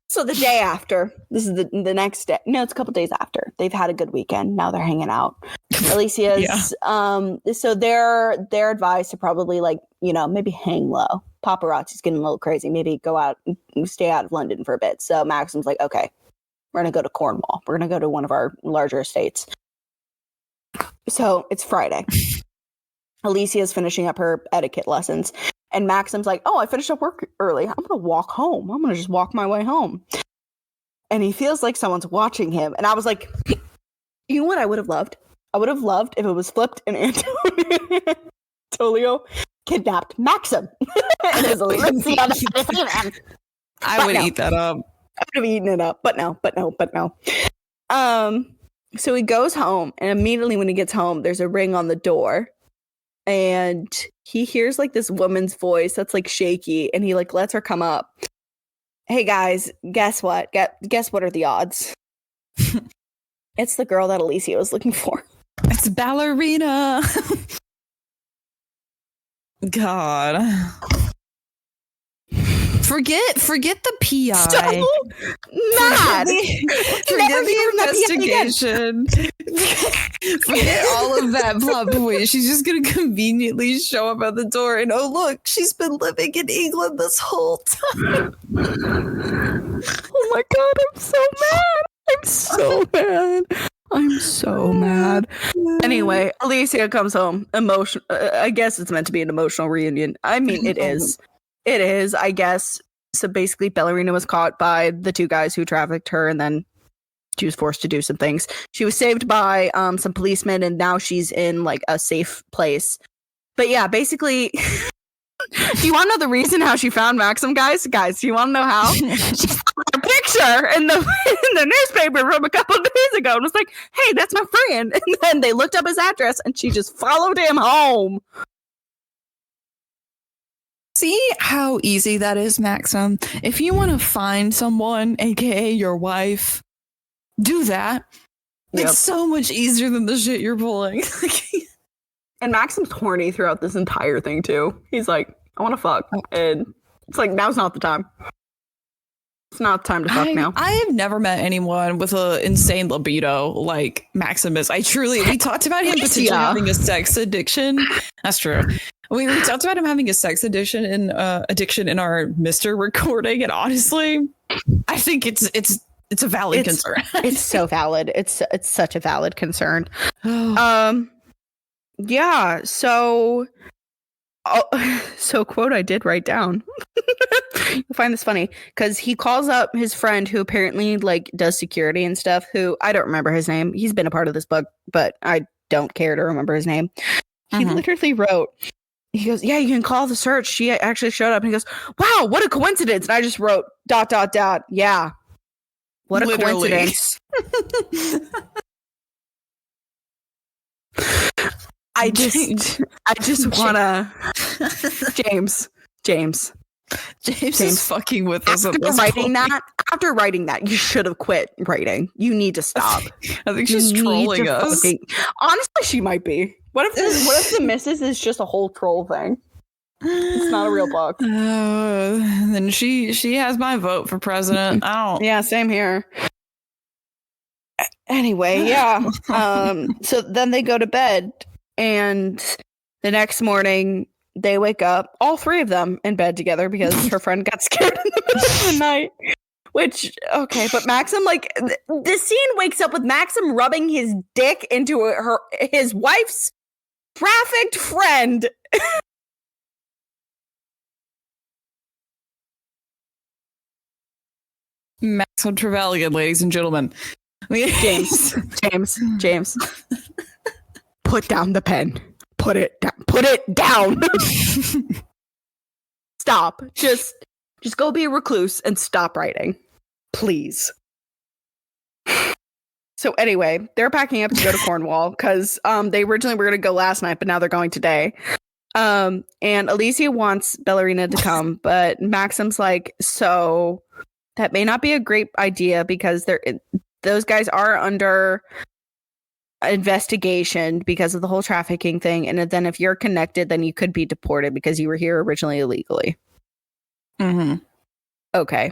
So the day after, this is the next day. No, it's a couple days after. They've had a good weekend. Now they're hanging out. Alicia's so they're advised to probably maybe hang low. Paparazzi's getting a little crazy. Maybe go out and stay out of London for a bit. So Maxim's like, okay, we're gonna go to Cornwall. We're gonna go to one of our larger estates. So it's Friday. Alicia's finishing up her etiquette lessons. And Maxim's like, oh, I finished up work early. I'm going to walk home. I'm going to just walk my way home. And he feels like someone's watching him. And I was like, you know what I would have loved? I would have loved if it was flipped and Antonio kidnapped Maxim. And it was Alicia that I would eat that up. I would have eaten it up. But no. So he goes home. And immediately when he gets home, there's a ring on the door. And he hears this woman's voice that's shaky, and he lets her come up. Hey guys, guess what? Guess what are the odds? It's the girl that Alicia was looking for. It's Ballerina. God. Forget the PI. So mad. Forget the investigation. Forget all of that plot point. She's just gonna conveniently show up at the door and oh look, she's been living in England this whole time. Oh my god, I'm so mad. Anyway, Alicia comes home. I guess it's meant to be an emotional reunion. I mean, it is. It is, I guess. So basically, Ballerina was caught by the two guys who trafficked her, and then she was forced to do some things. She was saved by some policemen, and now she's in a safe place. But yeah, basically, do you want to know the reason how she found Maxim, guys? Guys, do you want to know how? She saw a picture in the newspaper from a couple of days ago, and was like, "Hey, that's my friend." And then they looked up his address, and she just followed him home. See how easy that is, Maxim? If you want to find someone, aka your wife, do that. Yep. It's so much easier than the shit you're pulling. And Maxim's horny throughout this entire thing, too. He's like, I want to fuck. And it's now's not the time. It's not the time to fuck now. I have never met anyone with an insane libido like Maxim is. We talked about him potentially having a sex addiction. That's true. We talked about him having a sex addiction in our Mr. recording, and honestly, I think it's a valid concern. It's so valid. It's such a valid concern. Yeah. So quote I did write down. You'll find this funny because he calls up his friend who apparently does security and stuff. Who I don't remember his name. He's been a part of this book, but I don't care to remember his name. He literally wrote. He goes, yeah, you can call the search. She actually showed up. And he goes, wow, what a coincidence. And I just wrote ... Yeah. What a coincidence. I just wanna James is fucking with us. After writing that, you should have quit writing. You need to stop. I think she's trolling us. Honestly, she might be. What if the missus is just a whole troll thing? It's not a real book. Then she has my vote for president. Yeah, same here. Anyway, yeah. So then they go to bed, and the next morning they wake up, all three of them in bed together because her friend got scared in the middle of the night. Which, okay, but Maxim, this scene wakes up with Maxim rubbing his dick into his wife's trafficked friend. Maxim Trevelyan, ladies and gentlemen. James. Put down the pen. Put it down. Stop. Just go be a recluse and stop writing. Please. So anyway, they're packing up to go to Cornwall because they originally were going to go last night, but now they're going today. And Alicia wants Ballerina to come, but Maxim's like, so that may not be a great idea because those guys are under investigation because of the whole trafficking thing, and then if you're connected, then you could be deported because you were here originally illegally. Mm-hmm. Okay.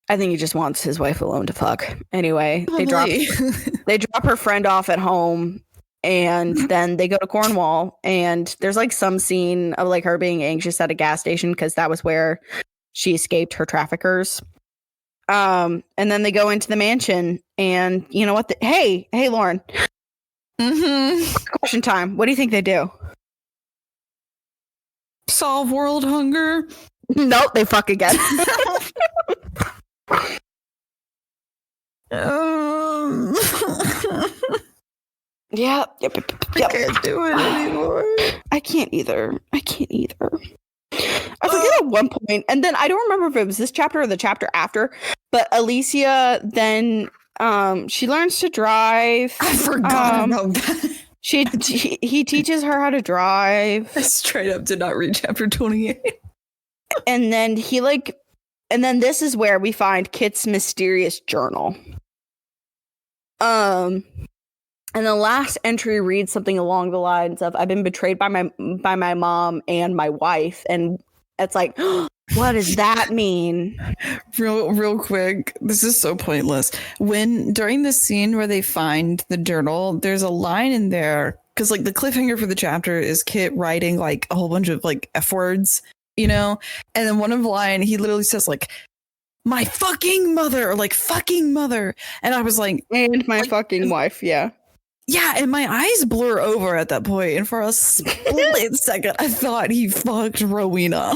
I think he just wants his wife alone to fuck. Anyway, they drop her friend off at home, and then they go to Cornwall, and there's like some scene of like her being anxious at a gas station because that was where she escaped her traffickers. And then they go into the mansion, and you know what? Hey, Lauren. Question time. What do you think they do? Solve world hunger. Nope, they fuck again. Yep. I can't do it anymore. I can't either. I forget at one point, and then I don't remember if it was this chapter or the chapter after, but Alicia then she learns to drive. I forgot about that. He teaches her how to drive. I straight up did not read chapter 28. And then this is where we find Kit's mysterious journal. And the last entry reads something along the lines of, I've been betrayed by my mom and my wife. And it's like, what does that mean? Real quick, this is so pointless. During the scene where they find the journal, there's a line in there, because like the cliffhanger for the chapter is Kit writing like a whole bunch of like F words, and then one of the line, he literally says like, my fucking mother, or like fucking mother. And I was like, and my fucking wife. Yeah. Yeah, and my eyes blur over at that point, and for a split second, I thought he fucked Rowena.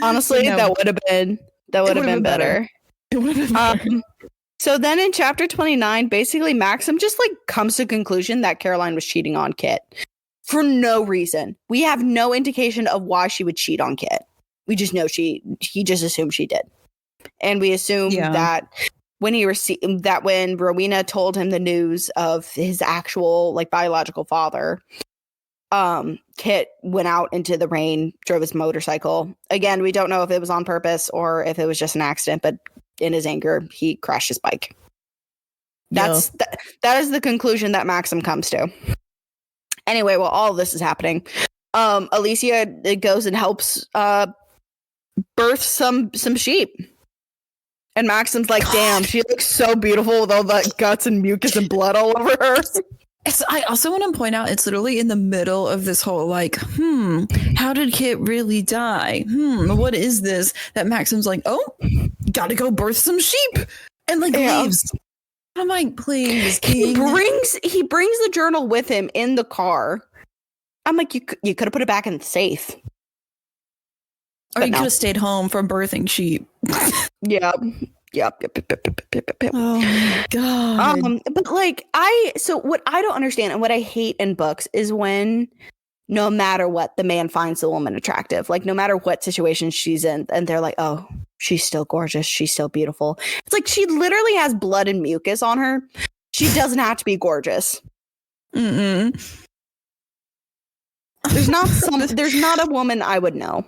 Honestly, no. that would have been better. It would have been better. So then in chapter 29, basically Maxim just like comes to the conclusion that Caroline was cheating on Kit for no reason. We have no indication of why she would cheat on Kit. We just know he just assumed she did, and we assume that. When when Rowena told him the news of his actual like biological father, Kit went out into the rain, drove his motorcycle. Again, we don't know if it was on purpose or if it was just an accident, but in his anger, he crashed his bike. That is the conclusion that Maxim comes to. Anyway, while all of this is happening, Alicia goes and helps birth some sheep. And Maxim's like, damn, she looks so beautiful with all that guts and mucus and blood all over her. I also want to point out, it's literally in the middle of this whole like, how did Kit really die? What is this? That Maxim's like, oh, gotta go birth some sheep. And like leaves. I'm like, please. He brings the journal with him in the car. I'm like, you could have put it back in the safe. Or you could have stayed home from birthing sheep. Yep. Oh my god. But like what I don't understand and what I hate in books is when no matter what the man finds the woman attractive, like no matter what situation she's in, and they're like, oh, she's still gorgeous, she's still beautiful. It's like she literally has blood and mucus on her. She doesn't have to be gorgeous. There's not a woman I would know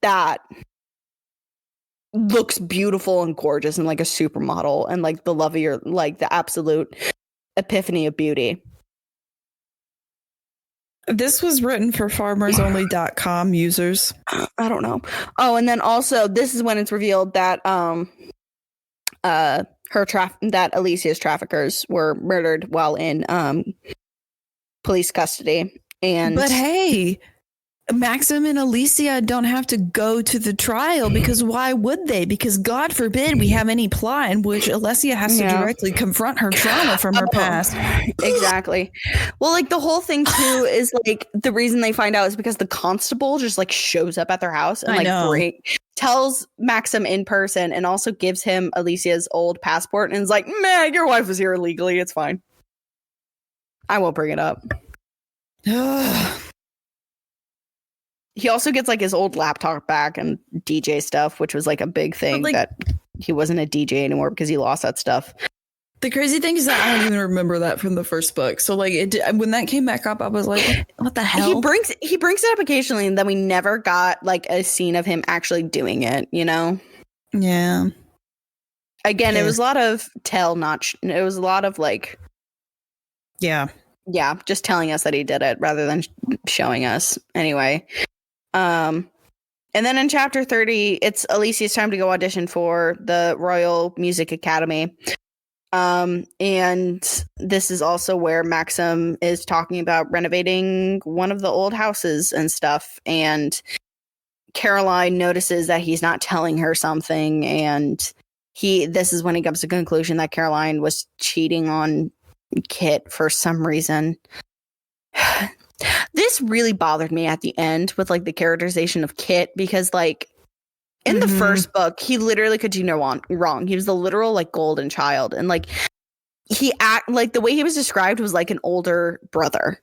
that looks beautiful and gorgeous and like a supermodel and like the love of your, like the absolute epiphany of beauty. This was written for farmersonly.com users. I don't know. Oh, and then also this is when it's revealed that that Alicia's traffickers were murdered while in police custody. But hey, Maxim and Alicia don't have to go to the trial, because why would they? Because God forbid we have any plot in which Alicia has to directly confront her trauma from her past. Exactly. Well, like the whole thing too is like the reason they find out is because the constable just like shows up at their house and tells Maxim in person and also gives him Alicia's old passport and is like, man, your wife was here illegally. It's fine. I won't bring it up. He also gets like his old laptop back and DJ stuff, which was like a big thing, like, that he wasn't a DJ anymore because he lost that stuff. The crazy thing is that I don't even remember that from the first book. So like when that came back up, I was like, what the hell? He brings it up occasionally, and then we never got like a scene of him actually doing it, you know? Yeah. Again, it was a lot of it was a lot of like, Yeah. yeah, just telling us that he did it rather than showing us. Anyway, and then in chapter 30, it's Alicia's time to go audition for the Royal Music Academy. And this is also where Maxim is talking about renovating one of the old houses and stuff. And Caroline notices that he's not telling her something. And this is when he comes to the conclusion that Caroline was cheating on Kit for some reason. This really bothered me at the end with like the characterization of Kit, because like in the first book, he literally could do no wrong. He was the literal like golden child, and like the way he was described was like an older brother.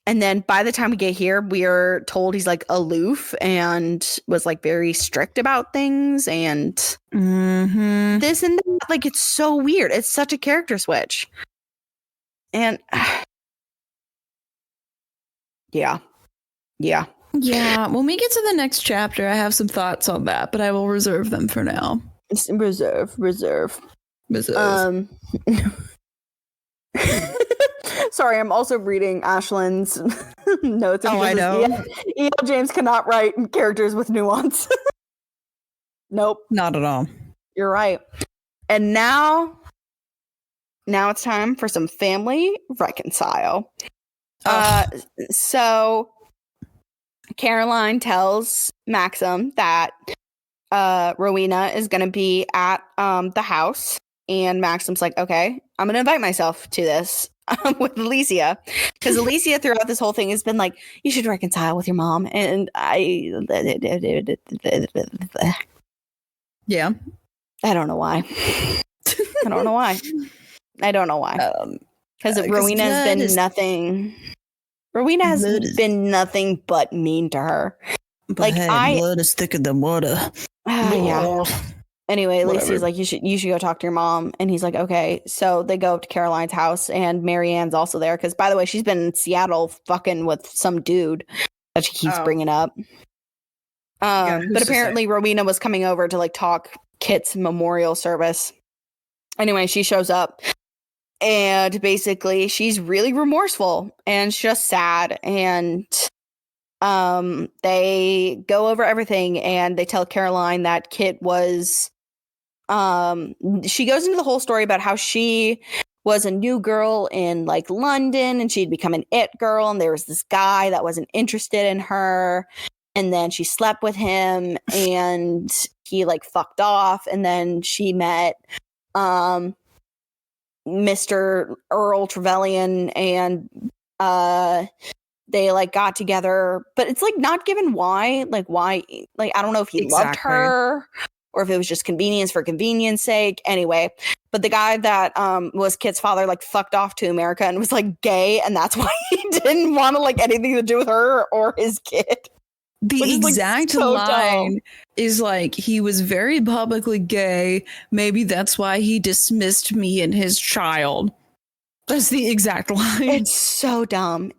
And then by the time we get here, we are told he's like aloof and was like very strict about things and this and that. Like, it's so weird. It's such a character switch. And yeah. When we get to the next chapter, I have some thoughts on that, but I will reserve them for now. Reserve. Sorry, I'm also reading Ashlyn's notes. Oh, I know. E.L. James cannot write characters with nuance. Nope. Not at all. You're right. And now it's time for some family reconcile. So Caroline tells Maxim that Rowena is going to be at the house, and Maxim's like, okay, I'm going to invite myself to this with Alicia, because Alicia throughout this whole thing has been like, you should reconcile with your mom, and I don't know why. Because Rowena has been nothing. Rowena has been nothing but mean to her. But like, blood is thicker than water. Yeah. Anyway, Lacey's like, you should go talk to your mom, and he's like, okay. So they go up to Caroline's house, and Marianne's also there because, by the way, she's been in Seattle fucking with some dude that she keeps bringing up. But apparently Rowena was coming over to like talk Kit's memorial service. Anyway, she shows up, and basically she's really remorseful and just sad, and they go over everything, and they tell Caroline that Kit was she goes into the whole story about how she was a new girl in like London, and she'd become an it girl, and there was this guy that wasn't interested in her, and then she slept with him, and he like fucked off, and then she met Mr. Earl Trevelyan, and they like got together, but it's like not given why, like I don't know if he loved her or if it was just convenience for convenience sake. Anyway, but the guy that was Kit's father like fucked off to America and was like gay, and that's why he didn't want to like anything to do with her or his kid. The exact line is like, he was very publicly gay. Maybe that's why he dismissed me and his child. That's the exact line. It's so dumb.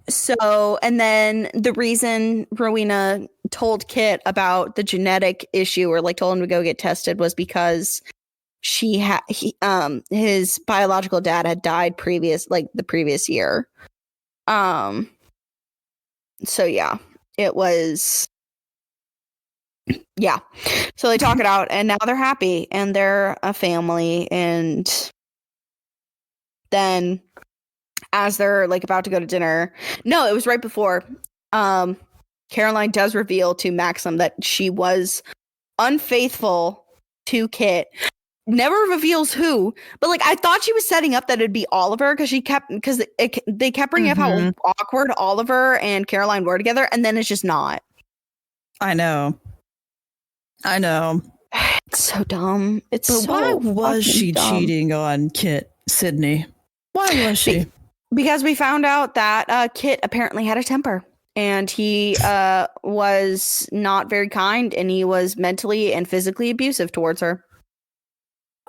So, and then the reason Rowena told Kit about the genetic issue, or like told him to go get tested, was because his biological dad had died the previous year. So yeah, it was, yeah. So they talk it out, and now they're happy, and they're a family. And then as they're like about to go to dinner, no, it was right before, Caroline does reveal to Maxim that she was unfaithful to Kit. Never reveals who, but like I thought she was setting up that it'd be Oliver, because they kept bringing up how awkward Oliver and Caroline were together, and then it's just not. I know. It's so dumb. Why was she cheating on Kit, Sydney? Why was she? Because we found out that Kit apparently had a temper, and he was not very kind, and he was mentally and physically abusive towards her.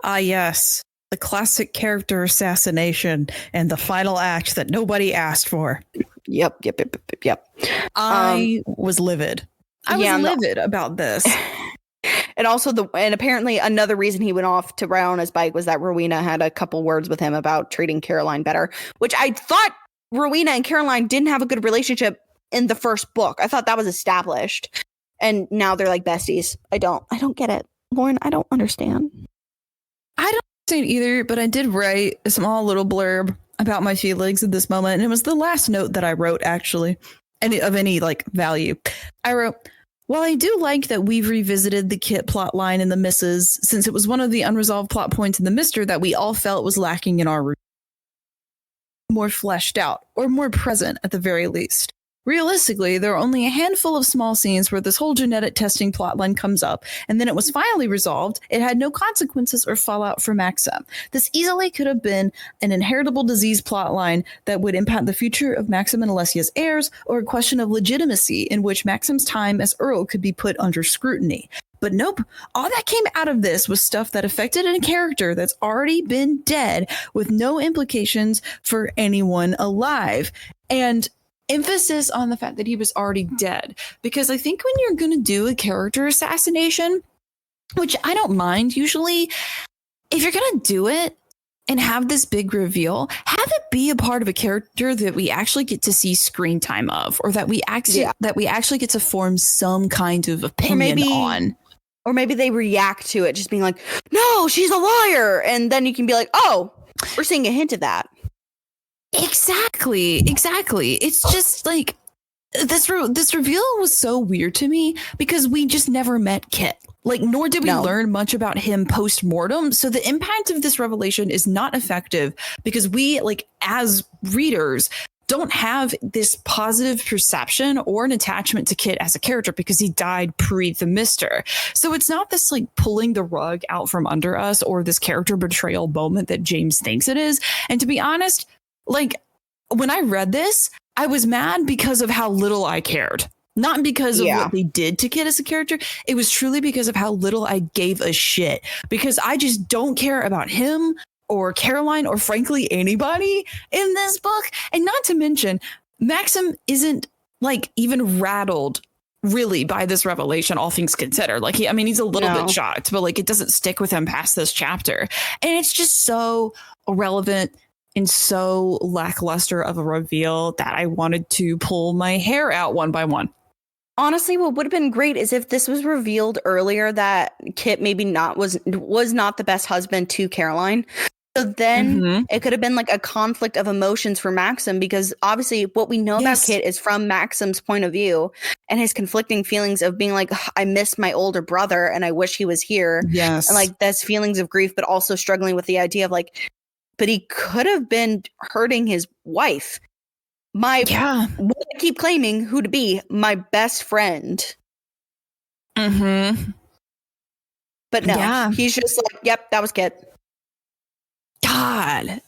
Ah, yes. The classic character assassination and the final act that nobody asked for. Yep. I was livid. I was Yeah, and livid about this. And also and apparently another reason he went off to ride on his bike was that Rowena had a couple words with him about treating Caroline better, which I thought Rowena and Caroline didn't have a good relationship in the first book. I thought that was established. And now they're like besties. I don't get it. Lauren, I don't understand. I don't understand either, but I did write a small little blurb about my feelings at this moment. And it was the last note that I wrote, actually, of any like value. I wrote, while I do like that we've revisited the Kit plot line in the Misses, since it was one of the unresolved plot points in the Mister that we all felt was lacking in our more fleshed out or more present at the very least. Realistically, there are only a handful of small scenes where this whole genetic testing plotline comes up, and then it was finally resolved. It had no consequences or fallout for Maxim. This easily could have been an inheritable disease plotline that would impact the future of Maxim and Alessia's heirs, or a question of legitimacy in which Maxim's time as Earl could be put under scrutiny. But nope, all that came out of this was stuff that affected a character that's already been dead with no implications for anyone alive. And emphasis on the fact that he was already dead, because I think when you're going to do a character assassination, which I don't mind usually, if you're going to do it and have this big reveal, have it be a part of a character that we actually get to see screen time of, or that we actually get to form some kind of opinion on. Or maybe they react to it just being like, no, she's a liar. And then you can be like, oh, we're seeing a hint of that. Exactly. It's just like this reveal was so weird to me because we just never met Kit. Like, nor did we learn much about him post-mortem. So the impact of this revelation is not effective because we, like, as readers, don't have this positive perception or an attachment to Kit as a character because he died pre the Mister. So it's not this like pulling the rug out from under us or this character betrayal moment that James thinks it is. And to be honest, like, when I read this, I was mad because of how little I cared. Not because of what they did to Kit as a character. It was truly because of how little I gave a shit. Because I just don't care about him or Caroline or frankly anybody in this book. And not to mention, Maxim isn't like even rattled really by this revelation, all things considered. Like, he's a little bit shocked, but like it doesn't stick with him past this chapter. And it's just so irrelevant and so lackluster of a reveal that I wanted to pull my hair out one by one. Honestly, what would have been great is if this was revealed earlier that Kit maybe was not the best husband to Caroline. So then it could have been like a conflict of emotions for Maxim, because obviously what we know about Kit is from Maxim's point of view and his conflicting feelings of being like, I miss my older brother and I wish he was here. Yes. And like that's feelings of grief, but also struggling with the idea of like, but he could have been hurting his wife. What I keep claiming who to be my best friend. But no, he's just like, yep, that was Kit. God.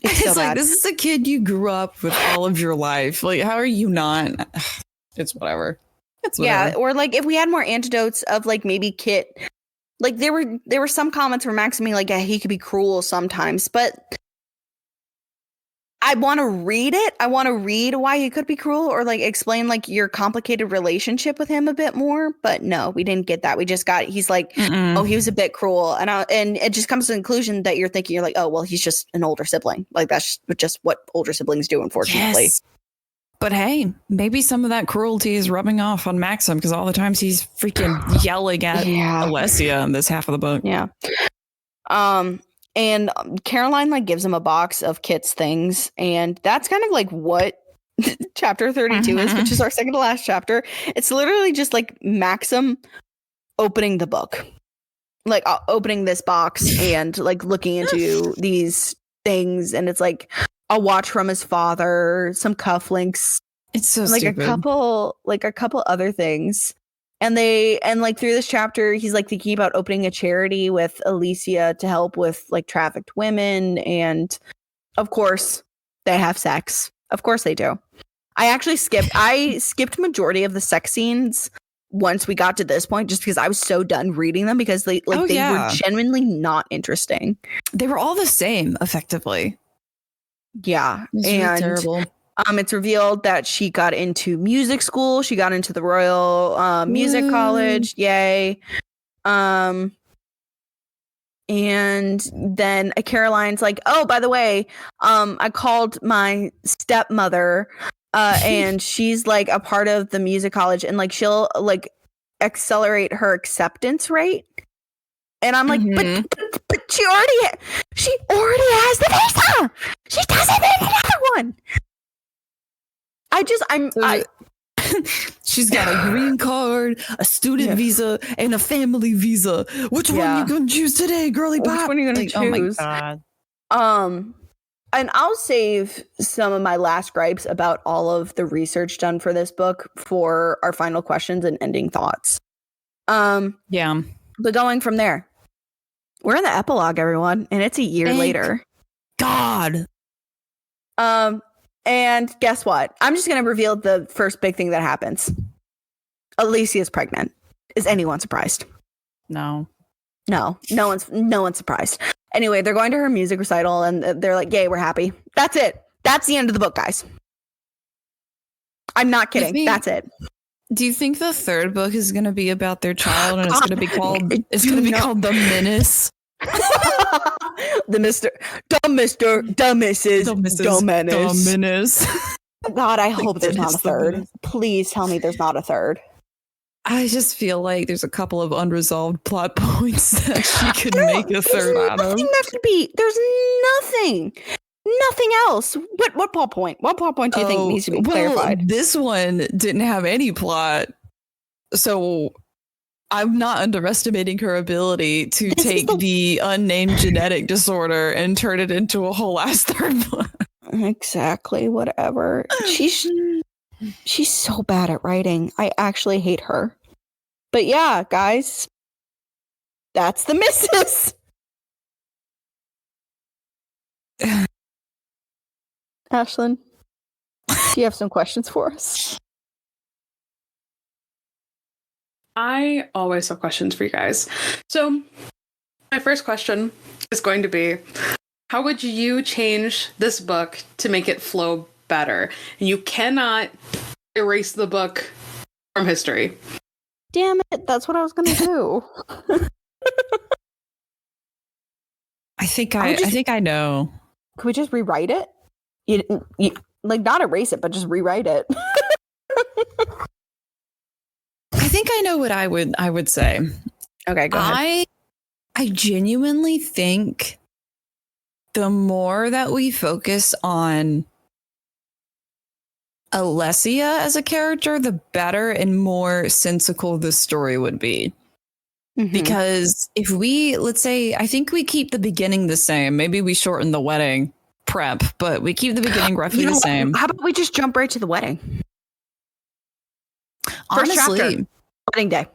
It's like, this is a kid you grew up with all of your life. Like, how are you not? It's whatever. Yeah, or like if we had more antidotes of like maybe Kit. Like there were some comments from Maxim being like, yeah, he could be cruel sometimes, but I want to read it. I want to read why he could be cruel or like explain like your complicated relationship with him a bit more. But no, we didn't get that. We just got, he's like, oh, he was a bit cruel. And it just comes to the conclusion that you're thinking, you're like, oh, well, he's just an older sibling. Like that's just what older siblings do, unfortunately. Yes. But hey, maybe some of that cruelty is rubbing off on Maxim because all the times he's freaking yelling at Alessia in this half of the book. Yeah. And Caroline like gives him a box of Kit's things, and that's kind of like what chapter 32 is, which is our second to last chapter. It's literally just like Maxim opening the book, like opening this box and like looking into these things, and it's like a watch from his father, some cufflinks. It's so like stupid. a couple other things. And like through this chapter, he's like thinking about opening a charity with Alicia to help with like trafficked women. And of course they have sex. Of course they do. I skipped majority of the sex scenes once we got to this point, just because I was so done reading them because they were genuinely not interesting. They were all the same effectively. Yeah. It's really terrible. It's revealed that she got into music school. She got into the Royal Music College. Yay. And then Caroline's like, oh, by the way, I called my stepmother and she's like a part of the music college and like she'll like accelerate her acceptance rate. And I'm like, but she already has the visa. She doesn't need another one. She's got a green card, a student visa, and a family visa. Which one are you gonna choose today, girly pop? Which one are you gonna choose? Oh my god. And I'll save some of my last gripes about all of the research done for this book for our final questions and ending thoughts. Yeah. But going from there, we're in the epilogue, everyone, and it's a year later. God. And guess what? I'm just going to reveal the first big thing that happens. Alicia's pregnant. Is anyone surprised? No. No one's surprised. Anyway, they're going to her music recital and they're like, yay, we're happy. That's it. That's the end of the book, guys. I'm not kidding. That's it. Do you think the third book is going to be about their child and it's going to be called The Menace? The Menace. God, I hope there's not a third. Please tell me there's not a third. I just feel like there's a couple of unresolved plot points that she could make a third out of. There's nothing else. What plot point? What plot point do you think needs to be clarified? This one didn't have any plot, so I'm not underestimating her ability to take the unnamed genetic disorder and turn it into a whole ass third book. Exactly. Whatever. She's so bad at writing. I actually hate her. But yeah, guys, that's the missus. Ashlyn, do you have some questions for us? I always have questions for you guys. So my first question is going to be, how would you change this book to make it flow better? And you cannot erase the book from history. Damn it, that's what I was going to do. I think I know. Could we just rewrite it? You like not erase it, but just rewrite it. I think I know what I would say. Okay, go ahead. I genuinely think the more that we focus on Alessia as a character, the better and more sensical the story would be. Mm-hmm. Because if let's say, I think we keep the beginning the same. Maybe we shorten the wedding prep, but we keep the beginning roughly the same. How about we just jump right to the wedding? Honestly, First chapter, wedding day.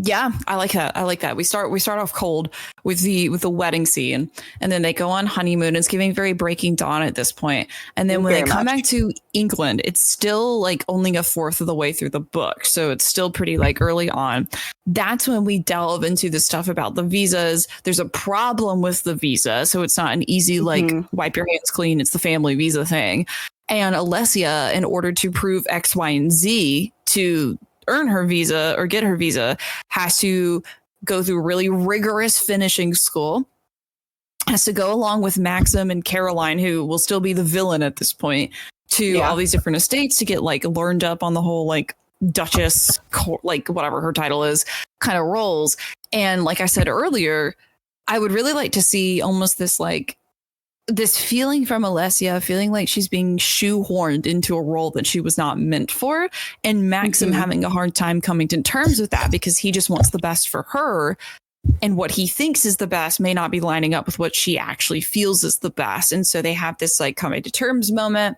Yeah, I like that. We start off cold with the wedding scene, and then they go on honeymoon. It's giving very Breaking Dawn at this point. And then when they come back to England, it's still like only a fourth of the way through the book. So it's still pretty like early on. That's when we delve into the stuff about the visas. There's a problem with the visa. So it's not an easy like wipe your hands clean. It's the family visa thing. And Alessia, in order to prove X, Y, and Z to earn her visa or get her visa, has to go through really rigorous finishing school, has to go along with Maxim and Caroline, who will still be the villain at this point, to all these different estates to get like learned up on the whole like Duchess, like whatever her title is, kind of roles. And like I said earlier, I would really like to see almost this like this feeling from Alessia, feeling like she's being shoehorned into a role that she was not meant for, and Maxim having a hard time coming to terms with that because he just wants the best for her, and what he thinks is the best may not be lining up with what she actually feels is the best. And so they have this like coming to terms moment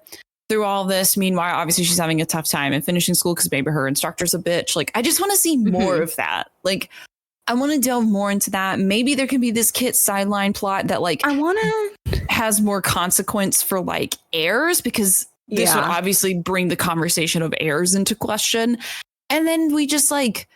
through all this. Meanwhile, obviously she's having a tough time in finishing school because maybe her instructor's a bitch. Like, I just want to see more of that. Like, I want to delve more into that. Maybe there can be this Kit sideline plot that like has more consequence for like heirs, because this would obviously bring the conversation of heirs into question. And then we just like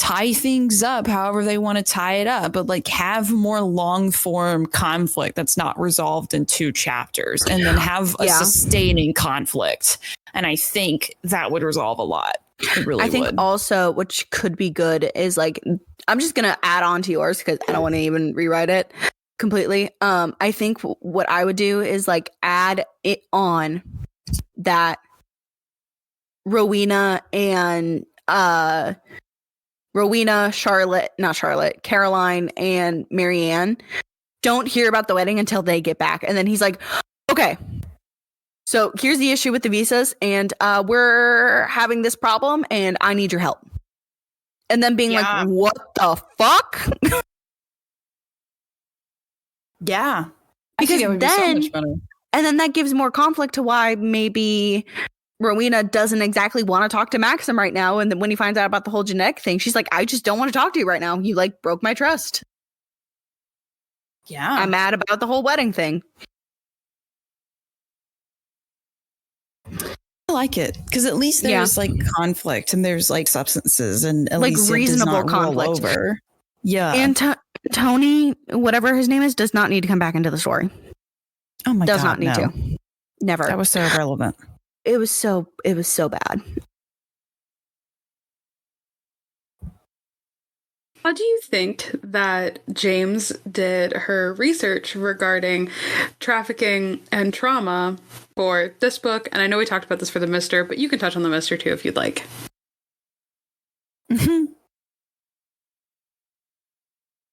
tie things up however they want to tie it up, but like have more long form conflict that's not resolved in 2 chapters, and then have a sustaining conflict. And I think that would resolve a lot. It really I think would. Also, which could be good, is like, I'm just gonna add on to yours because I don't want to even rewrite it completely. I think what I would do is like add it on that Rowena, Caroline, and Marianne don't hear about the wedding until they get back. And then he's like, okay, so here's the issue with the visas, and we're having this problem, and I need your help. And then being like, what the fuck? Yeah. Because I think it would then, be so much better. And then that gives more conflict to why maybe Rowena doesn't exactly want to talk to Maxim right now. And then when he finds out about the whole genetic thing, she's like, I just don't want to talk to you right now. You like broke my trust. Yeah. I'm mad about the whole wedding thing. I like it because at least there's like conflict and there's like substances and at like least reasonable it does not conflict. roll over. Yeah. And Tony, whatever his name is, does not need to come back into the story. Oh my God. Does not need to. Never. That was so irrelevant. It was so bad. How do you think that James did her research regarding trafficking and trauma for this book? And I know we talked about this for the Mister, but you can touch on the Mister too if you'd like.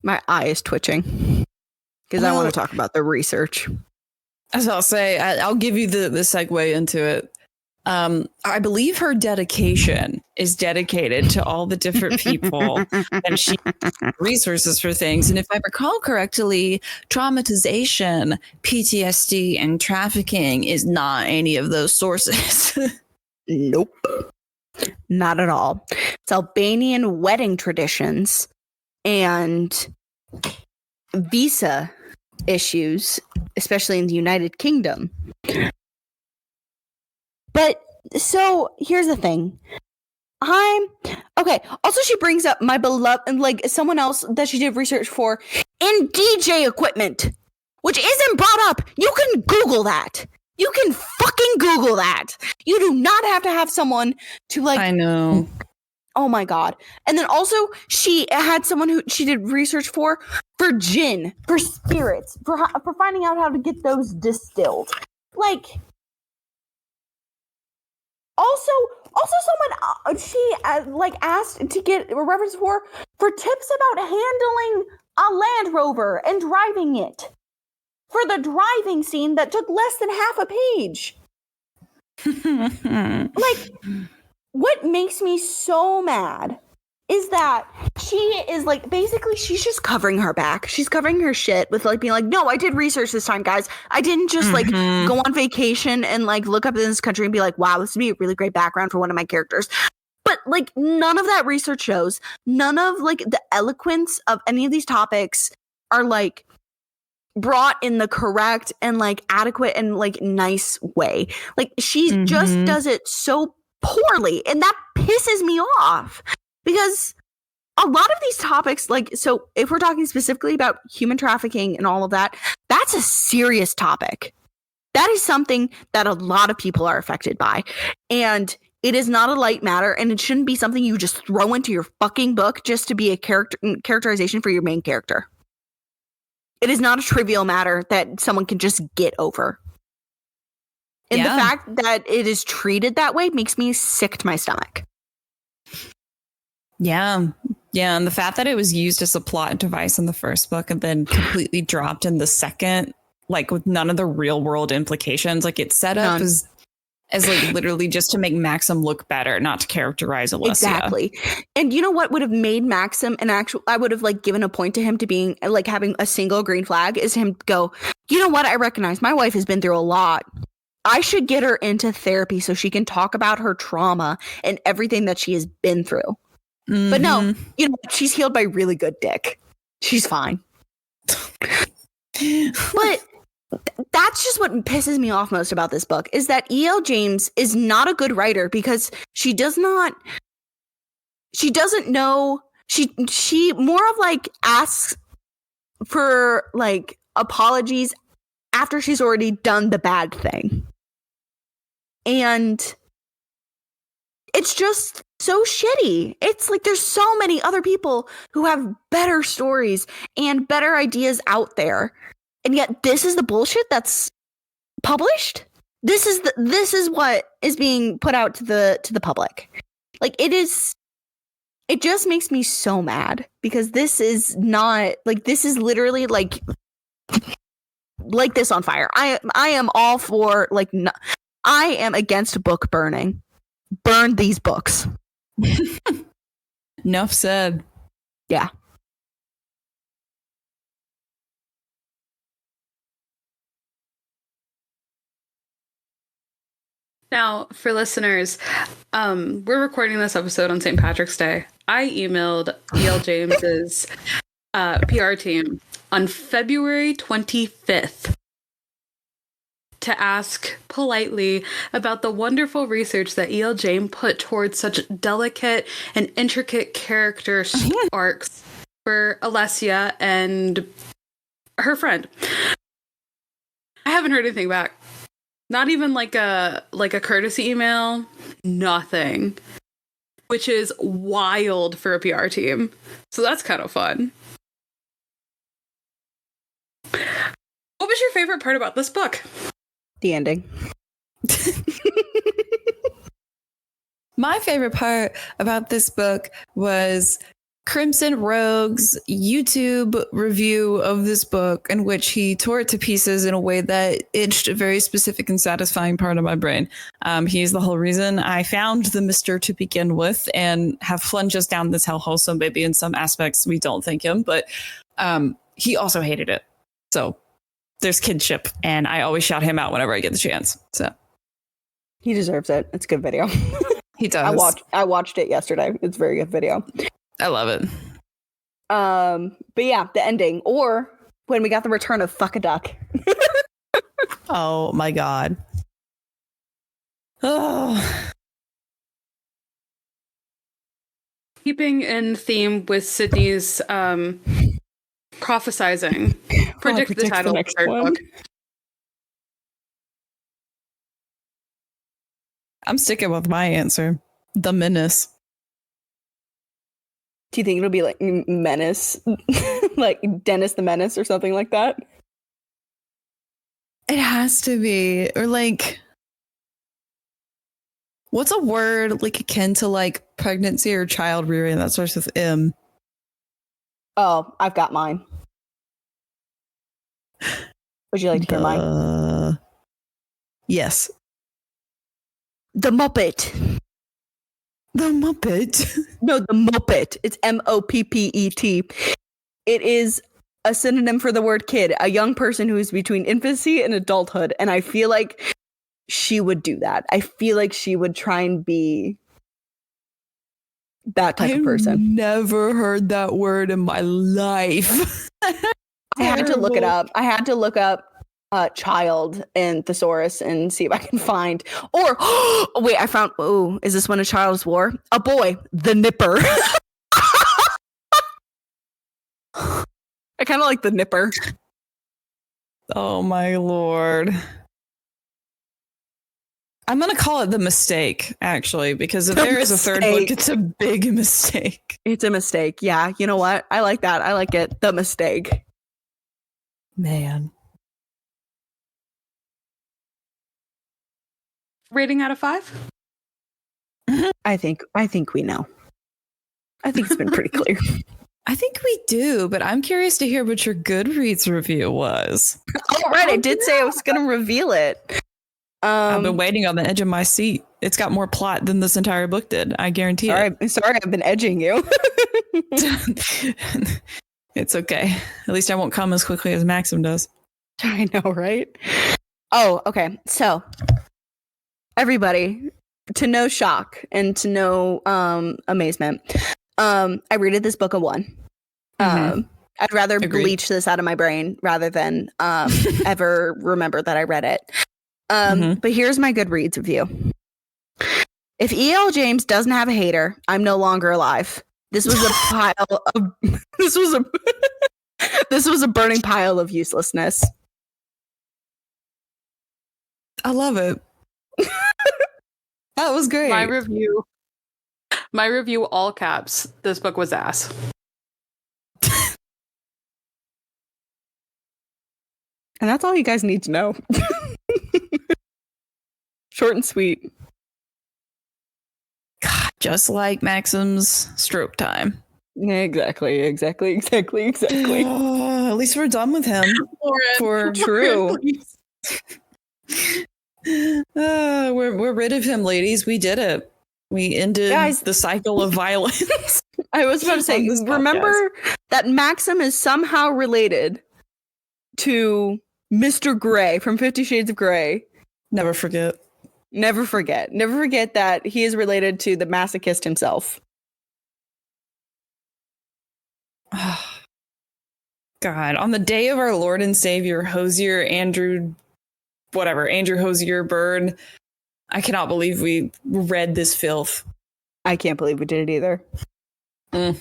My eye is twitching because I want to talk about the research. As I'll say, I'll give you the segue into it. I believe her dedication is dedicated to all the different people and she resources for things. And if I recall correctly, traumatization, PTSD, and trafficking is not any of those sources. Nope. Not at all. It's Albanian wedding traditions and visa issues, especially in the United Kingdom. But so here's the thing. Also, she brings up my beloved, like someone else that she did research for in DJ equipment, which isn't brought up. You can Google that. You can fucking Google that. You do not have to have someone to like. I know. Oh my God. And then also she had someone who she did research for gin, for spirits, for finding out how to get those distilled. Like, also someone she asked to get a reference for tips about handling a Land Rover and driving it. For the driving scene that took less than half a page. Like, what makes me so mad is that she is like, basically she's just covering her back. She's covering her shit with like being like, no, I did research this time, guys. I didn't just like go on vacation and like look up in this country and be like, wow, this would be a really great background for one of my characters. But like none of that research shows, none of like the eloquence of any of these topics are like brought in the correct and like adequate and like nice way. Like she just does it so poorly, and that pisses me off because a lot of these topics, like, so if we're talking specifically about human trafficking and all of that, that's a serious topic. That is something that a lot of people are affected by, and it is not a light matter, and it shouldn't be something you just throw into your fucking book just to be a characterization for your main character. It is not a trivial matter that someone can just get over. And the fact that it is treated that way makes me sick to my stomach. Yeah. Yeah. And the fact that it was used as a plot device in the first book and then completely dropped in the second, like with none of the real world implications, like it's set up as like literally just to make Maxim look better, not to characterize Alessia. Exactly. And you know what would have made Maxim an actual, I would have like given a point to him to being like having a single green flag is him go, you know what? I recognize my wife has been through a lot. I should get her into therapy so she can talk about her trauma and everything that she has been through. But no, you know, she's healed by really good dick. She's fine. But that's just what pisses me off most about this book is that E.L. James is not a good writer because she doesn't know she more of like asks for like apologies after she's already done the bad thing. And it's just so shitty. It's like there's so many other people who have better stories and better ideas out there. And yet this is the bullshit that's published. This is what is being put out to the public. Like it just makes me so mad because this is not like this is literally like this on fire. I am all for like I am against book burning. Burn these books. Enough said. Yeah. Now, for listeners, we're recording this episode on St. Patrick's Day. I emailed E.L. James's PR team on February 25th to ask politely about the wonderful research that E.L. James put towards such delicate and intricate character arcs for Alessia and her friend. I haven't heard anything back. Not even like a courtesy email. Nothing. Which is wild for a PR team. So that's kind of fun. What was your favorite part about this book? The ending. My favorite part about this book was Crimson Rogue's YouTube review of this book, in which he tore it to pieces in a way that itched a very specific and satisfying part of my brain. He's the whole reason I found the Mister to begin with and have plunged us down this hellhole. So maybe in some aspects we don't thank him, but he also hated it. So there's kinship, and I always shout him out whenever I get the chance. So he deserves it. It's a good video. He does. I watched it yesterday. It's a very good video. I love it. But yeah, the ending, or when we got the return of Fuck a Duck. Oh my god. Oh. Keeping in theme with Sydney's prophesizing. Predict the title of the third book. I'm sticking with my answer. The Menace. Do you think it'll be like Menace? Like Dennis the Menace or something like that? It has to be. Or like, what's a word like akin to like pregnancy or child rearing that starts with M? Oh, I've got mine. Would you like to hear mine? Yes. The Muppet. The Muppet? No, the Muppet. It's Moppet. It is a synonym for the word kid, a young person who is between infancy and adulthood. And I feel like she would do that. I feel like she would try and be that type of person. I've never heard that word in my life. I had to look it up. I had to look up child in thesaurus and see if I can find. Or, wait, I found, is this when a child is war? A boy, the nipper. I kind of like the nipper. Oh my lord. I'm going to call it the mistake, actually, because if there is a third book, it's a big mistake. It's a mistake. Yeah, you know what? I like that. I like it. The mistake. Man. Rating out of 5? I think we know. I think it's been pretty clear. I think we do, but I'm curious to hear what your Goodreads review was. Oh, right. I did say I was going to reveal it. I've been waiting on the edge of my seat. It's got more plot than this entire book did. I guarantee it. Sorry, I've been edging you. It's okay. At least I won't come as quickly as Maxim does. I know, right? Oh, okay. So, everybody, to no shock and to no amazement, I rated this book a 1. I'd rather Agreed. bleach this out of my brain rather than ever remember that I read it. But here's my Goodreads review. If E.L. James doesn't have a hater, I'm no longer alive. This was a pile of this was a this was a burning pile of uselessness. I love it. That was great. My review, all caps. This book was ass. And that's all you guys need to know. Short and sweet. God, just like Maxim's stroke time. Exactly. At least we're done with him. For True. We're rid of him, ladies. We did it. We ended Guys. the cycle of violence. I was about to say, On this remember that Maxim is somehow related to Mr. Grey from 50 Shades of Grey. Never forget. Never forget. Never forget that he is related to the masochist himself. God, on the day of our Lord and Savior, Andrew Hosier Bird, I cannot believe we read this filth. I can't believe we did it either. Mm.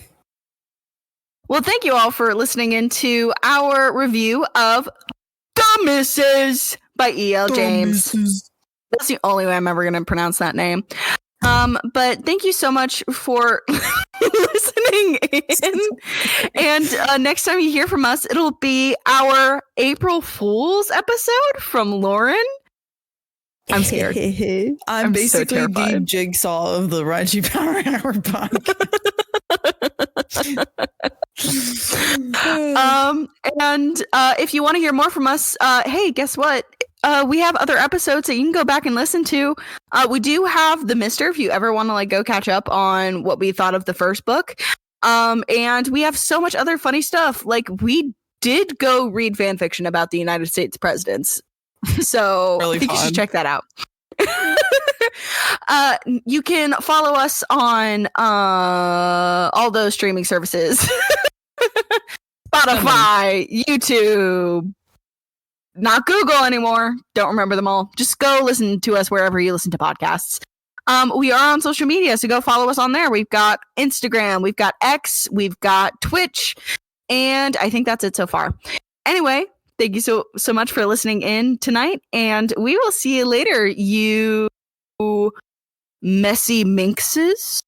Well, thank you all for listening into our review of The Misses by E.L. James. That's the only way I'm ever going to pronounce that name. But thank you so much for listening in. And next time you hear from us, it'll be our April Fool's episode from Lauren. I'm scared. I'm so basically the terrified. jigsaw of the Raunchy Power Hour podcast. And if you want to hear more from us, hey, guess what? We have other episodes that you can go back and listen to. We do have The Mister, if you ever want to like go catch up on what we thought of the first book. And we have so much other funny stuff. Like we did go read fan fiction about the United States presidents. So Really I think you fun. should check that out. You can follow us on all those streaming services. Spotify, YouTube, not Google anymore. Don't remember them all. Just go listen to us wherever you listen to podcasts. We are on social media, so go follow us on there. We've got Instagram, we've got X, we've got Twitch, and I think that's it so far. Anyway, thank you so much for listening in tonight, and we will see you later, you messy minxes.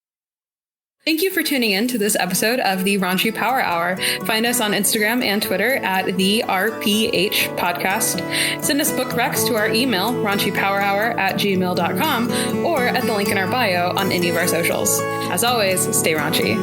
Thank you for tuning in to this episode of the Raunchy Power Hour. Find us on Instagram and Twitter at the RPH Podcast. Send us book recs to our email, raunchypowerhour@gmail.com, or at the link in our bio on any of our socials. As always, stay raunchy.